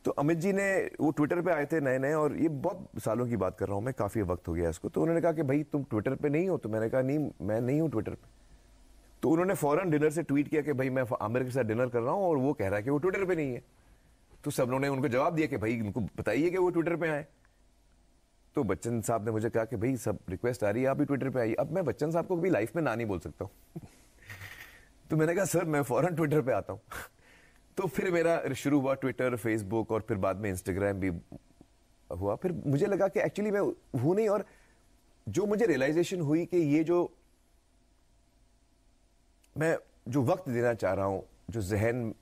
तो अमित जी ने वो ट्विटर पे आए थे नए नए, और ये बहुत सालों की बात कर रहा हूँ मैं, काफी वक्त हो गया इसको। तो उन्होंने कहा कि भाई तुम ट्विटर पे नहीं हो? तो मैंने कहा नहीं, मैं नहीं हूँ ट्विटर पे। तो उन्होंने फौरन डिनर से ट्वीट किया कि भाई मैं आमिर के साथ डिनर कर रहा हूँ और वो कह रहा है कि वो ट्विटर पे नहीं है। तो सब लोगों ने उनको जवाब दिया कि भाई उनको बताइए कि वो ट्विटर पे आए। तो बच्चन साहब ने मुझे कहा कि भाई सब रिक्वेस्ट आ रही है, आप भी ट्विटर पे आइए। अब मैं बच्चन साहब को कभी लाइफ में ना नहीं बोल सकता हूँ तो मैंने कहा सर मैं फौरन ट्विटर पे आता हूँ तो फिर मेरा शुरू हुआ ट्विटर, फेसबुक, और फिर बाद में इंस्टाग्राम भी हुआ। फिर मुझे लगा कि एक्चुअली मैं हूं नहीं, और जो मुझे रियलाइजेशन हुई कि ये जो मैं जो वक्त देना चाह रहा हूं, जो जहन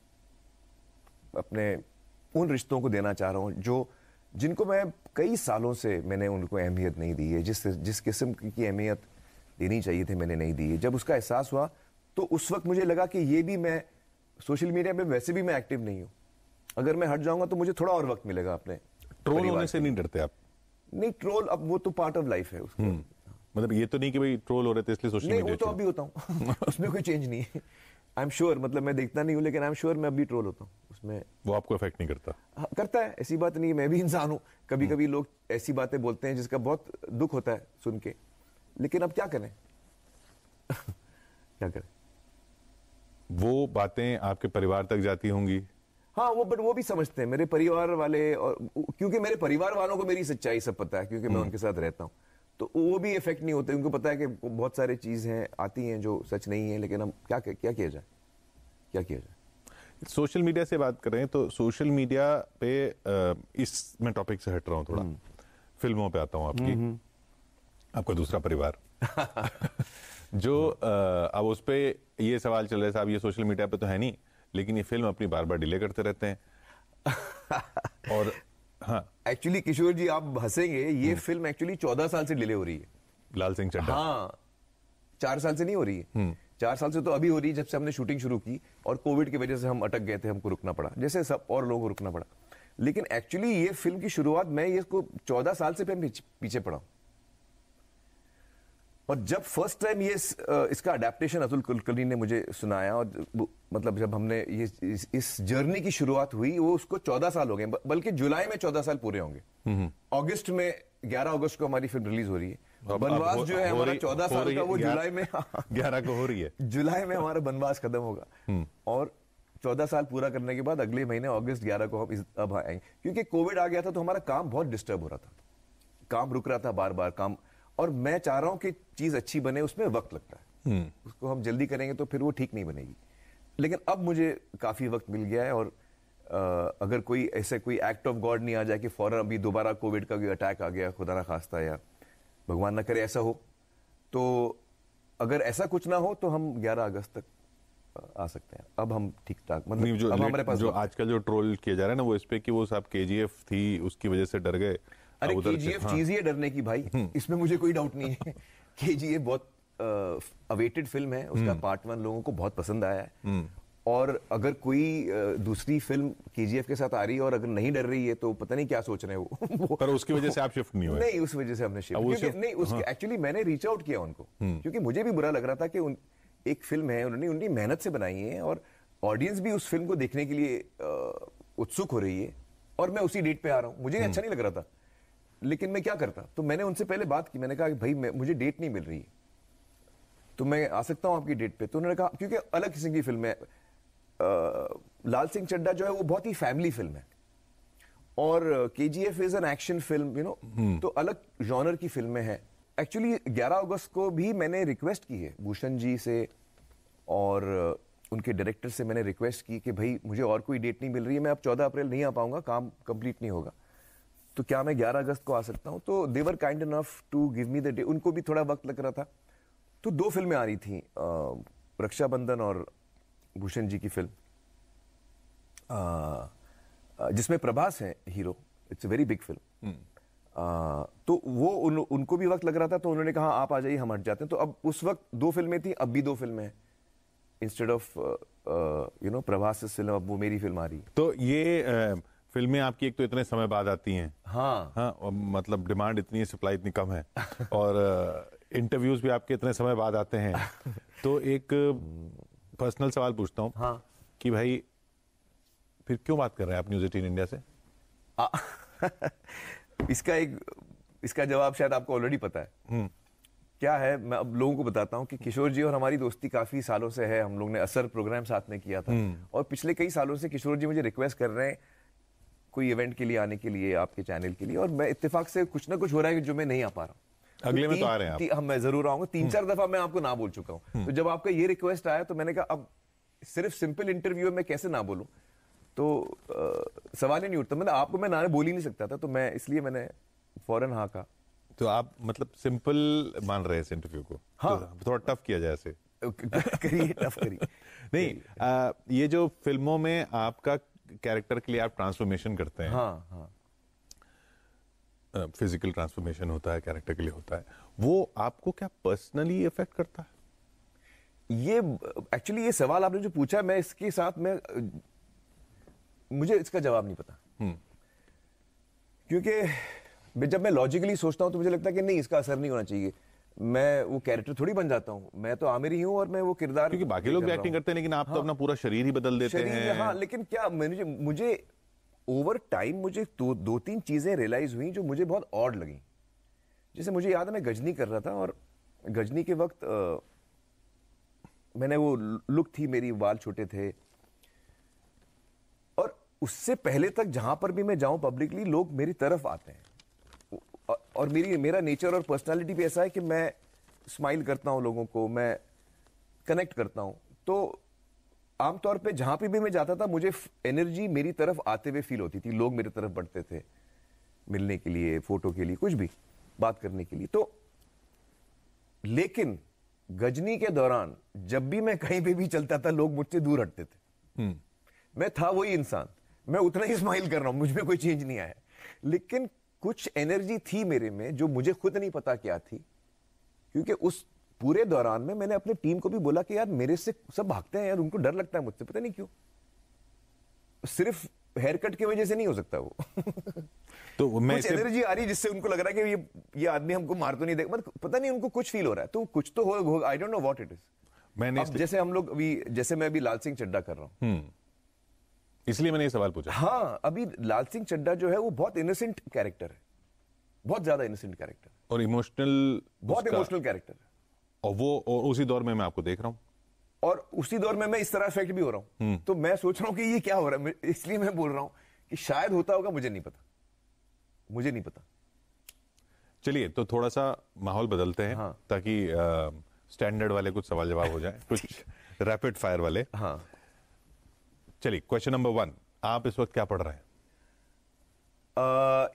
अपने उन रिश्तों को देना चाह रहा हूं जिनको मैं कई सालों से मैंने उनको अहमियत नहीं दी है, जिस किस्म की अहमियत देनी चाहिए थी मैंने नहीं दी है। जब उसका एहसास हुआ तो उस वक्त मुझे लगा कि ये भी मैं सोशल मीडिया पे वैसे भी मैं एक्टिव नहीं हूं, अगर मैं हट जाऊंगा तो मुझे थोड़ा और वक्त मिलेगा अपने ट्रोल होने से नहीं डरते आप? नहीं, ट्रोल अब वो तो पार्ट ऑफ लाइफ है उसको। मतलब ये तो नहीं कि भाई ट्रोल हो रहे थे इसलिए सोशल नहीं, मीडिया? वो तो अभी होता हूँ उसमें कोई चेंज नहीं है। आई एम श्योर, मतलब मैं देखता नहीं हूँ लेकिन आई एम श्योर मैं अभी ट्रोल होता हूँ उसमें। वो आपको इफेक्ट नहीं करता? करता है, ऐसी बात नहीं है, मैं भी इंसान हूँ। कभी कभी लोग ऐसी बातें बोलते हैं जिसका बहुत दुख होता है सुन के, लेकिन अब क्या करें क्या करें। वो बातें आपके परिवार तक जाती होंगी? हाँ, वो भी समझते हैं मेरे परिवार वाले, और क्योंकि मेरे परिवार वालों को मेरी सच्चाई सब पता है, क्योंकि मैं उनके साथ रहता हूँ, तो वो भी इफेक्ट नहीं होते। उनको पता है कि बहुत सारी चीजें आती हैं जो सच नहीं है, लेकिन हम क्या किया जाए, क्या किया जाए। सोशल मीडिया से बात कर रहे हैं तो सोशल मीडिया पे इस मैं टॉपिक से हट रहा हूँ थोड़ा, फिल्मों पे आता हूँ आपकी, आपका दूसरा परिवार जो अब उस पे ये सवाल चल रहा है साहब ये सोशल मीडिया पे तो है नहीं, लेकिन ये फिल्म अपनी बार बार डिले करते रहते हैं और हाँ एक्चुअली किशोर जी आप हंसेंगे, ये फिल्म एक्चुअली 14 साल से डिले हो रही है। लाल सिंह चड्ढा? हाँ, 4 साल से नहीं हो रही है। 4 साल से तो अभी हो रही है जब से हमने शूटिंग शुरू की, और कोविड की वजह से हम अटक गए थे, हमको रुकना पड़ा जैसे सब और लोगों को रुकना पड़ा। लेकिन एक्चुअली ये फिल्म की शुरुआत मैं इसको 14 साल से पीछे पड़ा हूं। और जब फर्स्ट टाइम ये इसका अडेप्टेशन अतुल कुलकर्णी ने मुझे सुनाया, और मतलब जब हमने ये इस जर्नी की शुरुआत हुई, वो उसको 14 साल हो गए, बल्कि जुलाई में 14 साल पूरे होंगे। अगस्त में 11 अगस्त को हमारी फिल्म रिलीज हो रही है। बनवास जो है हमारा 14 साल का, वो जुलाई में 11 को हो रही है। जुलाई में हमारा बनवास खत्म होगा, और 14 साल पूरा करने के बाद अगले महीने अगस्त 11 को हम अब आएंगे। क्योंकि कोविड आ गया था तो हमारा काम बहुत डिस्टर्ब हो रहा था, काम रुक रहा था बार बार काम, और मैं चाह रहा हूं कि चीज अच्छी बने, उसमें वक्त लगता है, उसको हम जल्दी करेंगे तो फिर वो ठीक नहीं बनेगी। लेकिन अब मुझे काफी वक्त मिल गया है, और अगर कोई ऐसे कोई एक्ट ऑफ गॉड नहीं आ जाए कि फौरन अभी दोबारा कोविड का कोई अटैक आ गया, खुदा ना खास्ता, या भगवान ना करे ऐसा हो, तो अगर ऐसा कुछ ना हो तो हम 11 अगस्त तक आ सकते हैं। अब हम ठीक ठाक, मतलब जो अब हमारे पास जो आजकल जो ट्रोल किया जा रहा है ना वो इस पे कि वो सब केजीएफ थी उसकी वजह से डर गए। अरे केजीएफ चीज ही है डरने की भाई, इसमें मुझे कोई डाउट नहीं है। केजीएफ बहुत अवेटेड फिल्म है, उसका पार्ट 1 लोगों को बहुत पसंद आया है, और अगर कोई दूसरी फिल्म केजीएफ के साथ आ रही है और अगर नहीं डर रही है तो पता नहीं क्या सोच रहे हैं वो। पर उसकी वजह से आप शिफ्ट नहीं हुए? नहीं, उस वजह से हमने शिफ्ट नहीं, उसके एक्चुअली मैंने रीच आउट किया उनको, क्योंकि मुझे भी बुरा लग रहा था कि एक फिल्म है, उन्होंने उनकी मेहनत से बनाई है और ऑडियंस भी उस फिल्म को देखने के लिए उत्सुक हो रही है, और मैं उसी डेट पे आ रहा हूं, मुझे अच्छा नहीं लग रहा था, लेकिन मैं क्या करता। तो मैंने उनसे पहले बात की, मैंने कहा कि भाई मुझे डेट नहीं मिल रही है, तो मैं आ सकता हूं आपकी डेट पे? तो उन्होंने कहा, क्योंकि अलग किस्म की फिल्म है, लाल सिंह चड्ढा जो है वो बहुत ही फैमिली फिल्म है, और KGF is an action film, you know, तो अलग जॉनर की फिल्में हैं। एक्चुअली 11 अगस्त को भी मैंने रिक्वेस्ट की है भूषण जी से और उनके डायरेक्टर से, मैंने रिक्वेस्ट की कि भाई मुझे और कोई डेट नहीं मिल रही है, मैं अब 14 अप्रैल नहीं आ पाऊंगा, काम कंप्लीट नहीं होगा, तो क्या मैं 11 अगस्त को आ सकता हूं? तो they were kind enough to give me the day. उनको भी थोड़ा वक्त लग रहा था, तो 2 फिल्में आ रही थी, रक्षाबंधन और भूषण जी की फिल्म, जिसमें प्रभास है hero. It's a very big film. तो वो उनको भी वक्त लग रहा था, तो उन्होंने कहा आप आ जाइए, हम हट जाते हैं। तो अब उस वक्त 2 फिल्में थी, अब भी 2 फिल्में हैं, instead of you know Prabhas film, अब वो मेरी फिल्म आ रही है। तो ये फिल्में आपकी एक तो इतने समय बाद आती हैं, हाँ, और मतलब डिमांड इतनी है, सप्लाई इतनी कम है, और इंटरव्यूज भी आपके इतने समय बाद आते हैं, तो एक पर्सनल सवाल पूछता हूँ। हाँ। कि भाई फिर क्यों बात कर रहे हैं आप न्यूज़ 18 इंडिया से? इसका जवाब शायद आपको ऑलरेडी पता है। क्या है, मैं अब लोगों को बताता हूं कि किशोर जी और हमारी दोस्ती काफी सालों से है। हम लोग ने असर प्रोग्राम साथ में किया था, और पिछले कई सालों से किशोर जी मुझे रिक्वेस्ट कर रहे हैं कोई इवेंट के लिए आने के लिए, आपके चैनल के लिए, और मैं इत्तेफाक से कुछ ना कुछ हो रहा है जो मैं नहीं आ पा रहा हूं। अगले में तो आ रहे हैं आप। मैं जरूर आऊंगा। 3-4 दफा मैं आपको ना बोल चुका हूं। तो जब आपका ये रिक्वेस्ट आया तो मैंने कहा अब सिर्फ सिंपल इंटरव्यू में कैसे ना बोलूं, तो सवाल ही नहीं उठता। मतलब आपको मैं ना बोल ही नहीं सकता था, तो मैं इसलिए मैंने फौरन हाँ कहा। तो आप मतलब सिंपल मान रहे हैं इस इंटरव्यू को? हाँ। तो थोड़ा टफ किया जाए ऐसे। करिए, टफ करिए। नहीं, ये जो फिल्मों में आपका कैरेक्टर के लिए आप ट्रांसफॉर्मेशन करते हैं, हाँ, हाँ, फिजिकल ट्रांसफॉर्मेशन होता है, कैरेक्टर के लिए होता है, वो आपको क्या पर्सनली इफेक्ट करता है? ये एक्चुअली ये सवाल आपने जो पूछा, मैं इसके साथ में मुझे इसका जवाब नहीं पता, क्योंकि जब मैं लॉजिकली सोचता हूं तो मुझे लगता है कि नहीं, इसका असर नहीं होना चाहिए। मैं वो कैरेक्टर थोड़ी बन जाता हूं, मैं तो आमिर ही हूं और मैं वो किरदार, क्योंकि बाकी लोग भी एक्टिंग करते हैं, लेकिन आप तो अपना पूरा शरीर ही बदल देते हैं। हाँ, लेकिन क्या मुझे ओवर टाइम मुझे 2-3 चीजें रियलाइज हुई जो मुझे बहुत ऑड लगी। जैसे मुझे याद है, मैं गजनी कर रहा था, और गजनी के वक्त मैंने वो लुक थी मेरी, बाल छोटे थे, और उससे पहले तक जहां पर भी मैं जाऊं पब्लिकली, लोग मेरी तरफ आते हैं, और मेरा नेचर और पर्सनालिटी भी ऐसा है कि मैं स्माइल करता हूं लोगों को, मैं कनेक्ट करता हूं। तो आमतौर पे जहां पे भी मैं जाता था, मुझे एनर्जी मेरी तरफ आते हुए फील होती थी। लोग मेरी तरफ बढ़ते थे, मिलने के लिए, फोटो के लिए, कुछ भी बात करने के लिए। तो लेकिन गजनी के दौरान जब भी मैं कहीं पे भी चलता था, लोग मुझसे दूर हटते थे। मैं था वही इंसान, मैं उतना ही स्माइल कर रहा हूं, मुझ में कोई चेंज नहीं आया, लेकिन कुछ एनर्जी थी मेरे में जो मुझे खुद नहीं पता क्या थी। क्योंकि उस पूरे दौरान में मैंने अपनी टीम को भी बोला कि यार मेरे से सब भागते हैं यार, उनको डर लगता है मुझसे, पता नहीं क्यों। सिर्फ हेयर कट की वजह से नहीं हो सकता वो। तो मैं कुछ एनर्जी आ रही जिससे उनको लग रहा है कि ये आदमी हमको मार तो नहीं देगा, मतलब पता नहीं उनको कुछ फील हो रहा है, तो कुछ तो हो, I don't know what it is. मैंने जैसे हम लोग अभी, जैसे मैं अभी लाल सिंह चड्ढा कर रहा हूं, इसलिए मैंने ये सवाल पूछा। हाँ, अभी लाल सिंह चड्ढा जो है वो बहुत इनोसेंट कैरेक्टर है, बहुत ज्यादा इनोसेंट कैरेक्टर, और इमोशनल, बहुत इमोशनल कैरेक्टर है। और उसी दौर में मैं आपको देख रहा हूं, और उसी दौर में मैं इस तरह इफेक्ट भी हो रहा हूं। तो मैं सोच रहा हूं कि ये क्या हो रहा है, इसलिए मैं बोल रहा हूं कि शायद होता होगा, मुझे नहीं पता, मुझे नहीं पता। चलिए, तो थोड़ा सा माहौल बदलते हैं, हाँ। ताकि स्टैंडर्ड वाले कुछ सवाल जवाब हो जाए, कुछ रैपिड फायर वाले। हाँ, चलिए, क्वेश्चन नंबर 1, आप इस वक्त क्या पढ़ रहे हैं?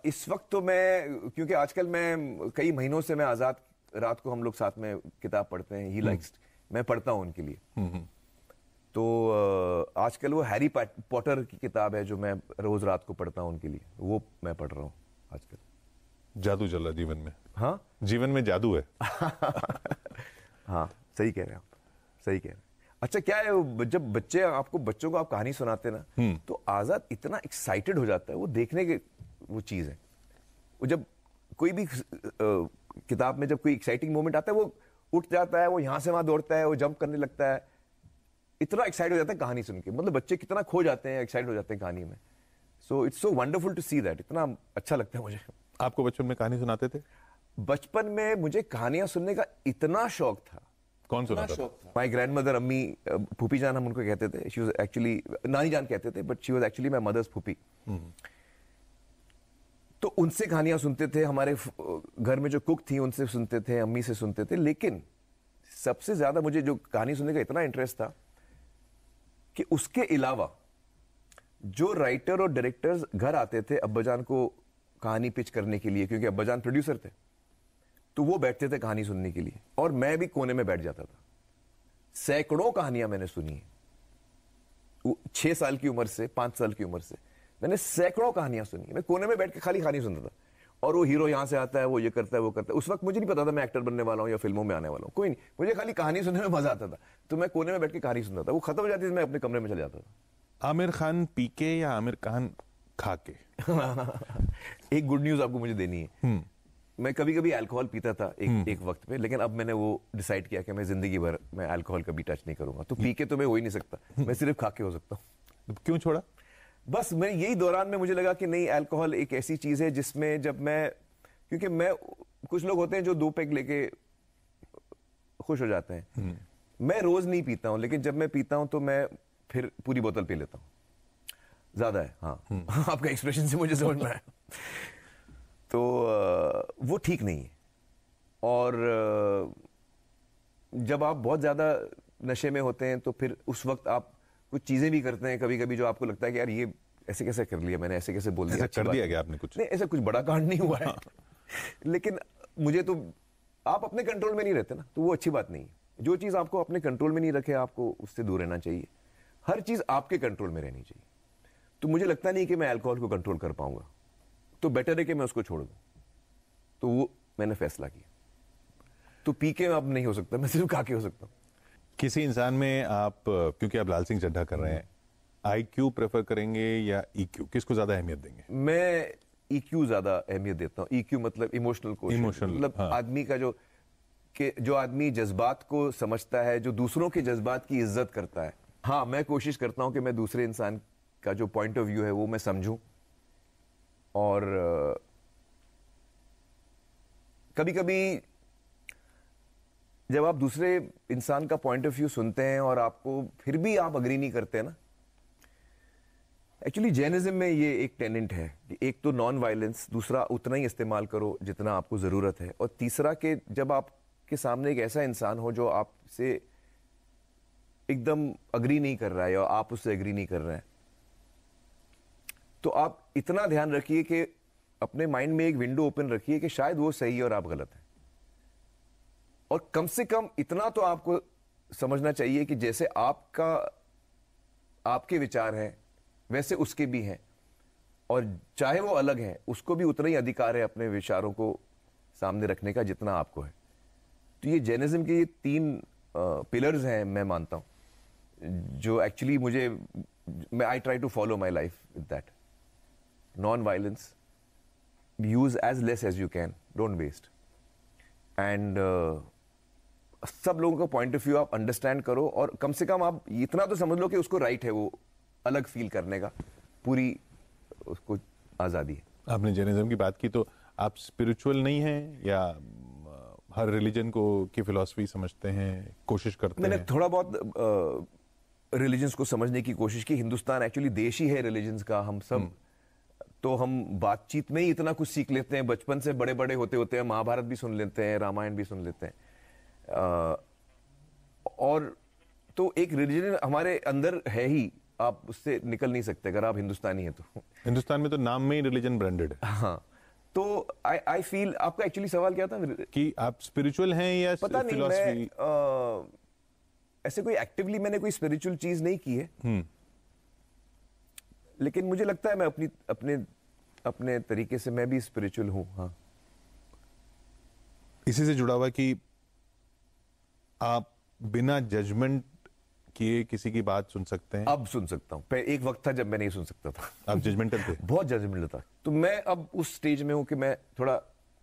इस वक्त तो मैं, क्योंकि आजकल मैं कई महीनों से मैं आजाद, रात को हम लोग साथ में किताब पढ़ते हैं, ही लाइक्स, मैं पढ़ता हूं उनके लिए। तो आजकल वो हैरी पॉटर की किताब है जो मैं रोज रात को पढ़ता हूं उनके लिए, वो मैं पढ़ रहा हूं आजकल। जादू चल रहा जीवन में। हाँ जीवन में जादू है। हाँ, सही कह रहे हैं आप, सही कह रहे हैं। अच्छा, क्या है, जब बच्चों को आप कहानी सुनाते हैं ना, तो आजाद इतना एक्साइटेड हो जाता है, वो देखने के वो चीज है। वो जब कोई भी किताब में जब कोई एक्साइटिंग मोमेंट आता है, वो उठ जाता है, वो यहां से वहां दौड़ता है, वो जंप करने लगता है, इतना एक्साइट हो जाता है कहानी सुन के। मतलब बच्चे कितना खो जाते हैं, एक्साइट हो जाते हैं कहानी में। So it's so wonderful to see that, इतना अच्छा लगता है मुझे। आपको बचपन में कहानी सुनाते थे? बचपन में मुझे कहानियां सुनने का इतना शौक था। कौन सुनाता था? माई ग्रैंड मदर, अम्मी, फूफी जान हम उनको कहते थे। शी वाज एक्चुअली, नानी जान कहते थे, but she was actually my mother's फूफी। तो उनसे कहानियां सुनते थे, हमारे घर में जो कुक थी उनसे सुनते थे, अम्मी से सुनते थे। लेकिन सबसे ज्यादा मुझे जो कहानी सुनने का इतना इंटरेस्ट था कि उसके अलावा जो राइटर और डायरेक्टर्स घर आते थे अब्बाजान को कहानी पिच करने के लिए, क्योंकि अब्बाजान प्रोड्यूसर थे, तो वो बैठते थे कहानी सुनने के लिए, और मैं भी कोने में बैठ जाता था। सैकड़ों कहानियां मैंने सुनी है 6 साल की उम्र से, 5 साल की उम्र से मैंने सैकड़ों कहानियां सुनी। मैं कोने में बैठ के खाली कहानी सुनता था, और वो हीरो यहां से आता है, वो ये करता है, वो करता है। उस वक्त मुझे नहीं पता था मैं एक्टर बनने वाला हूं या फिल्मों में आने वाला हूं, कोई नहीं, मुझे खाली कहानी सुनने में मजा आता था। तो मैं कोने में बैठ के कहानी सुनता था, वो खत्म हो जाती थी, मैं अपने कमरे में चले जाता था। आमिर खान पी के या आमिर खान खा के? एक गुड न्यूज आपको मुझे देनी है। मैं कभी कभी अल्कोहल पीता था एक वक्त पे, लेकिन अब मैंने वो डिसाइड किया कि मैं जिंदगी भर मैं अल्कोहल कभी टच नहीं करूंगा। तो पी के तो मैं हो ही नहीं सकता, मैं सिर्फ खा के हो सकता हूँ। क्यों छोड़ा? बस मैं यही दौरान में मुझे लगा कि नहीं, अल्कोहल एक ऐसी चीज है जिसमें जब मैं, क्योंकि मैं, कुछ लोग होते हैं जो 2 पैग लेके खुश हो जाते हैं, मैं रोज नहीं पीता हूं, लेकिन जब मैं पीता हूं तो मैं फिर पूरी बोतल पी लेता हूं। ज्यादा है, हाँ। आपका एक्सप्रेशन से मुझे समझ में आया। तो वो ठीक नहीं है। और जब आप बहुत ज्यादा नशे में होते हैं तो फिर उस वक्त आप कुछ चीजें भी करते हैं कभी कभी जो आपको लगता है कि यार ये ऐसे कैसे कर लिया मैंने, ऐसे कैसे बोल दिया। ऐसा कर दिया क्या आपने कुछ? नहीं, ऐसा कुछ बड़ा कांड नहीं हुआ है। लेकिन मुझे तो, आप अपने कंट्रोल में नहीं रहते ना, तो वो अच्छी बात नहीं है। जो चीज आपको अपने कंट्रोल में नहीं रखे, आपको उससे दूर रहना चाहिए। हर चीज आपके कंट्रोल में रहनी चाहिए। तो मुझे लगता नहीं कि मैं अल्कोहल को कंट्रोल कर पाऊंगा, तो बेटर है कि मैं उसको छोड़ दूं। तो वो मैंने फैसला किया। तो पी के अब नहीं हो सकता, मैं सिर्फ खा के हो सकता हूं। किसी इंसान में आप, क्योंकि आप लाल सिंह चड्ढा कर रहे हैं, IQ प्रेफर करेंगे या EQ, किसको ज्यादा अहमियत देंगे? मैं EQ ज्यादा अहमियत देता हूं। EQ मतलब इमोशनल कोशेंट, मतलब हाँ। आदमी का जो आदमी जज्बात को समझता है, जो दूसरों के जज्बात की इज्जत करता है। हाँ, मैं कोशिश करता हूं कि मैं दूसरे इंसान का जो पॉइंट ऑफ व्यू है वो मैं समझूं, और कभी कभी जब आप दूसरे इंसान का पॉइंट ऑफ व्यू सुनते हैं और आपको फिर भी आप अग्री नहीं करते ना, एक्चुअली जैनिज्म में ये एक टेनेंट है कि एक तो नॉन वायलेंस, दूसरा उतना ही इस्तेमाल करो जितना आपको जरूरत है, और तीसरा कि जब आपके सामने एक ऐसा इंसान हो जो आपसे एकदम अग्री नहीं कर रहा है या आप उससे अग्री नहीं कर रहे हैं, तो आप इतना ध्यान रखिए कि अपने माइंड में एक विंडो ओपन रखिए कि शायद वो सही है और आप गलत हैं। और कम से कम इतना तो आपको समझना चाहिए कि जैसे आपके विचार हैं वैसे उसके भी हैं, और चाहे वो अलग है उसको भी उतना ही अधिकार है अपने विचारों को सामने रखने का जितना आपको है। तो ये जैनिज्म के ये 3 पिलर्स हैं, मैं मानता हूं, जो actually I try to follow my life with that. Non violence, use as less as you can, don't waste, and सब लोगों का पॉइंट ऑफ व्यू आप अंडरस्टैंड करो, और कम से कम आप इतना तो समझ लो कि उसको राइट है वो अलग फील करने का, पूरी उसको आजादी है। आपने जैनिज्म की बात की, तो आप स्पिरिचुअल नहीं हैं या हर रिलीजन को की फिलॉसफी समझते हैं, कोशिश करते हैं? मैंने थोड़ा बहुत रिलीजन्स को समझने की कोशिश की। हिंदुस्तान एक्चुअली देश ही है रिलीजन्स का। हम सब तो हम बातचीत में ही इतना कुछ सीख लेते हैं, बचपन से बड़े बड़े होते होते हैं महाभारत भी सुन लेते हैं, रामायण भी सुन लेते हैं, और तो एक रिलीजन हमारे अंदर है ही, आप उससे निकल नहीं सकते अगर आप हिंदुस्तानी हैं तो। हिंदुस्तान में तो नाम में ही रिलीजन ब्रांडेड है। हाँ, तो आई फील, आपका एक्चुअली सवाल क्या था कि आप स्पिरिचुअल हैं या पता नहीं, फिलॉसफी? ऐसे कोई एक्टिवली मैंने कोई स्पिरिचुअल चीज नहीं की है, लेकिन मुझे लगता है मैं अपनी अपने अपने तरीके से मैं भी स्पिरिचुअल हूं। हाँ, इसी से जुड़ा हुआ कि आप बिना जजमेंट किए किसी की बात सुन सकते हैं। अब सुन सकता हूं, एक वक्त था जब मैं नहीं सुन सकता था। आप जजमेंटल थे? बहुत जजमेंटल था। तो मैं अब उस स्टेज में हूं कि मैं थोड़ा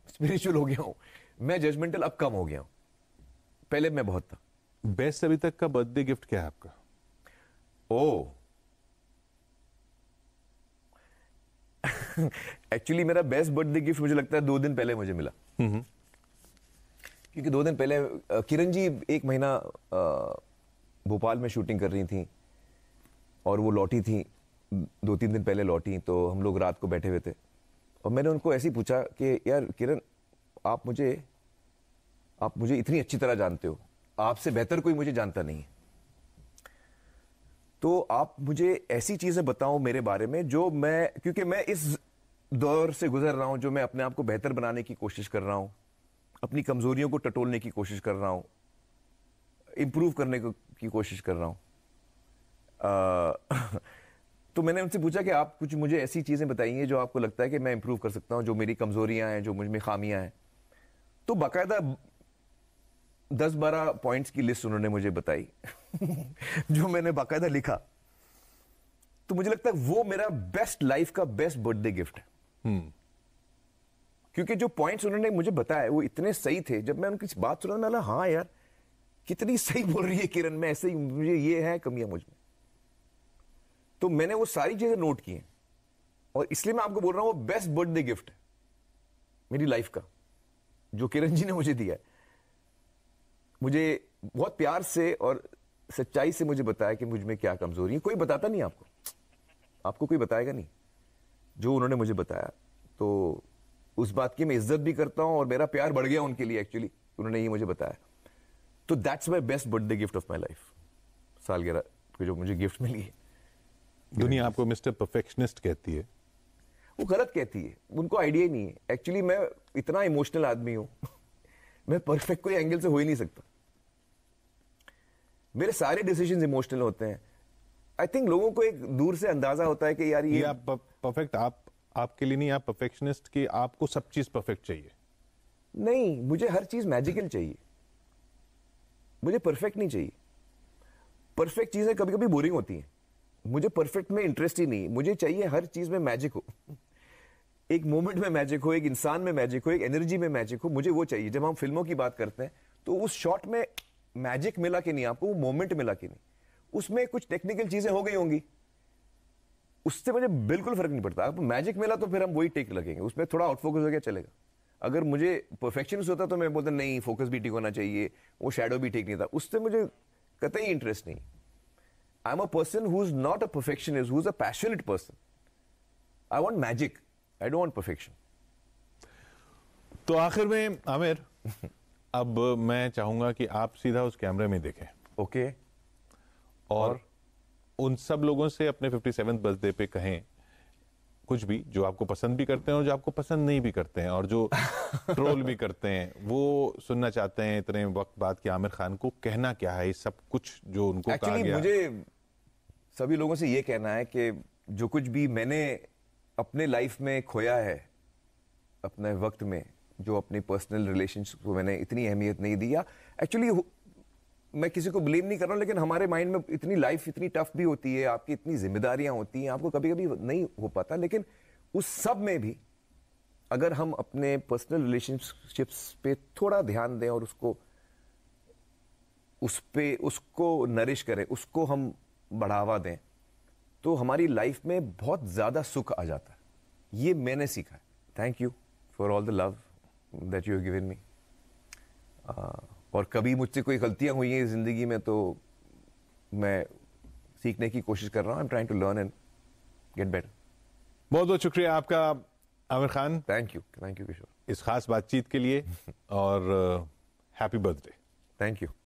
स्पिरिचुअल हो गया हूं, मैं जजमेंटल अब कम हो गया हूं, पहले मैं बहुत था। बेस्ट अभी तक का बर्थडे गिफ्ट क्या है आपका? ओ एक्चुअली मेरा बेस्ट बर्थडे गिफ्ट मुझे लगता है 2 दिन पहले मुझे मिला। क्योंकि 2 दिन पहले किरण जी 1 महीना भोपाल में शूटिंग कर रही थी और वो लौटी थी 2-3 दिन पहले लौटी, तो हम लोग रात को बैठे हुए थे और मैंने उनको ऐसे ही पूछा कि यार किरण, आप मुझे इतनी अच्छी तरह जानते हो, आपसे बेहतर कोई मुझे जानता नहीं है, तो आप मुझे ऐसी चीजें बताओ मेरे बारे में जो क्योंकि मैं इस दौर से गुजर रहा हूं जो मैं अपने आप को बेहतर बनाने की कोशिश कर रहा हूं, अपनी कमजोरियों को टटोलने की कोशिश कर रहा हूं, इंप्रूव करने की कोशिश कर रहा हूं। तो मैंने उनसे पूछा कि आप कुछ मुझे ऐसी चीजें बताइए जो आपको लगता है कि मैं इंप्रूव कर सकता हूं, जो मेरी कमजोरियां हैं, जो मुझ में खामियां हैं। तो बाकायदा 10-12 पॉइंट्स की लिस्ट उन्होंने मुझे बताई जो मैंने बाकायदा लिखा। तो मुझे लगता है वो मेरा बेस्ट लाइफ का बेस्ट बर्थडे गिफ्ट है। क्योंकि जो पॉइंट्स उन्होंने मुझे बताए वो इतने सही थे, जब मैं उनकी बात सुना मैं लगा हाँ यार कितनी सही बोल रही है किरण, मैं ऐसे ही, मुझे ये है कमियां मुझ में। तो मैंने वो सारी चीजें नोट की हैं और इसलिए मैं आपको बोल रहा हूं वो बेस्ट बर्थडे गिफ्ट है मेरी लाइफ का जो किरण जी ने मुझे दिया है। मुझे बहुत प्यार से और सच्चाई से मुझे बताया कि मुझ में क्या कमजोरी है। कोई बताता नहीं आपको कोई बताएगा नहीं, जो उन्होंने मुझे बताया। तो उस बात की मैं इज्जत भी करता हूं और मेरा प्यार बढ़ गया उनके लिए, एक्चुअली उन्होंने ये मुझे बताया। तो that's my best birthday gift of my life, सालगिरह को जो मुझे गिफ्ट मिली है। दुनिया आपको मिस्टर परफेक्शनिस्ट कहती है। वो गलत कहती है, उनको आइडिया ही नहीं है। एक्चुअली मैं इतना इमोशनल आदमी हूं मैं परफेक्ट कोई एंगल से हो ही नहीं सकता। मेरे सारे डिसीजंस इमोशनल होते हैं। आई थिंक लोगों को एक दूर से अंदाजा होता है कि यार ये आप परफेक्ट, आपके लिए नहीं, आप परफेक्शनिस्ट कि आपको सब चीज परफेक्ट चाहिए। नहीं, मुझे हर चीज मैजिकल चाहिए, मुझे परफेक्ट नहीं चाहिए। परफेक्ट चीजें कभी कभी बोरिंग होती हैं, मुझे परफेक्ट में इंटरेस्ट ही नहीं। मुझे चाहिए हर चीज में मैजिक हो एक मोमेंट में मैजिक हो, एक इंसान में मैजिक हो, एक एनर्जी में मैजिक हो, मुझे वो चाहिए। जब हम फिल्मों की बात करते हैं तो उस शॉट में मैजिक मिला कि नहीं आपको, वो मोमेंट मिला कि नहीं, उसमें कुछ टेक्निकल चीजें हो गई होंगी, उससे मुझे बिल्कुल फर्क नहीं पड़ता। अब मैजिक मिला तो फिर हम वही टेक लगेंगे, उसमें थोड़ा आउट फोकस हो गया चलेगा। अगर मुझे परफेक्शनिस्ट होता तो मैं बोलता नहीं फोकस भी ठीक होना चाहिए, वो शैडो भी ठीक नहीं था, उससे मुझे कतई इंटरेस्ट नहीं। I am a person who is not a perfectionist, who is a passionate person. I want magic, I don't want perfection. तो आखिर में आमिर अब मैं चाहूंगा कि आप सीधा उस कैमरे में देखें। ओके। और उन सब लोगों से अपने 57th बर्थडे पे कहें कुछ भी, जो आपको पसंद भी करते हैं और जो आपको पसंद नहीं भी करते हैं और जो ट्रोल भी करते हैं, वो सुनना चाहते हैं इतने वक्त बाद कि आमिर खान को कहना क्या है, सब कुछ जो उनको कहा गया। मुझे सभी लोगों से ये कहना है कि जो कुछ भी मैंने अपने लाइफ में खोया है अपने वक्त में, जो अपनी पर्सनल रिलेशनशिप को मैंने इतनी अहमियत नहीं दी, या एक्चुअली मैं किसी को ब्लेम नहीं कर रहा हूं, लेकिन हमारे माइंड में इतनी लाइफ इतनी टफ भी होती है, आपकी इतनी जिम्मेदारियां होती हैं, आपको कभी कभी नहीं हो पाता। लेकिन उस सब में भी अगर हम अपने पर्सनल रिलेशनशिप्स पे थोड़ा ध्यान दें और उसको नरिश करें, उसको हम बढ़ावा दें, तो हमारी लाइफ में बहुत ज्यादा सुख आ जाता है। ये मैंने सीखा है। Thank you for all the love that you have given me. और कभी मुझसे कोई गलतियां हुई हैं जिंदगी में तो मैं सीखने की कोशिश कर रहा हूं। I am trying to learn and get better. बहुत बहुत शुक्रिया आपका आमिर खान। थैंक यू किशोर, इस खास बातचीत के लिए और हैप्पी बर्थडे। Thank you.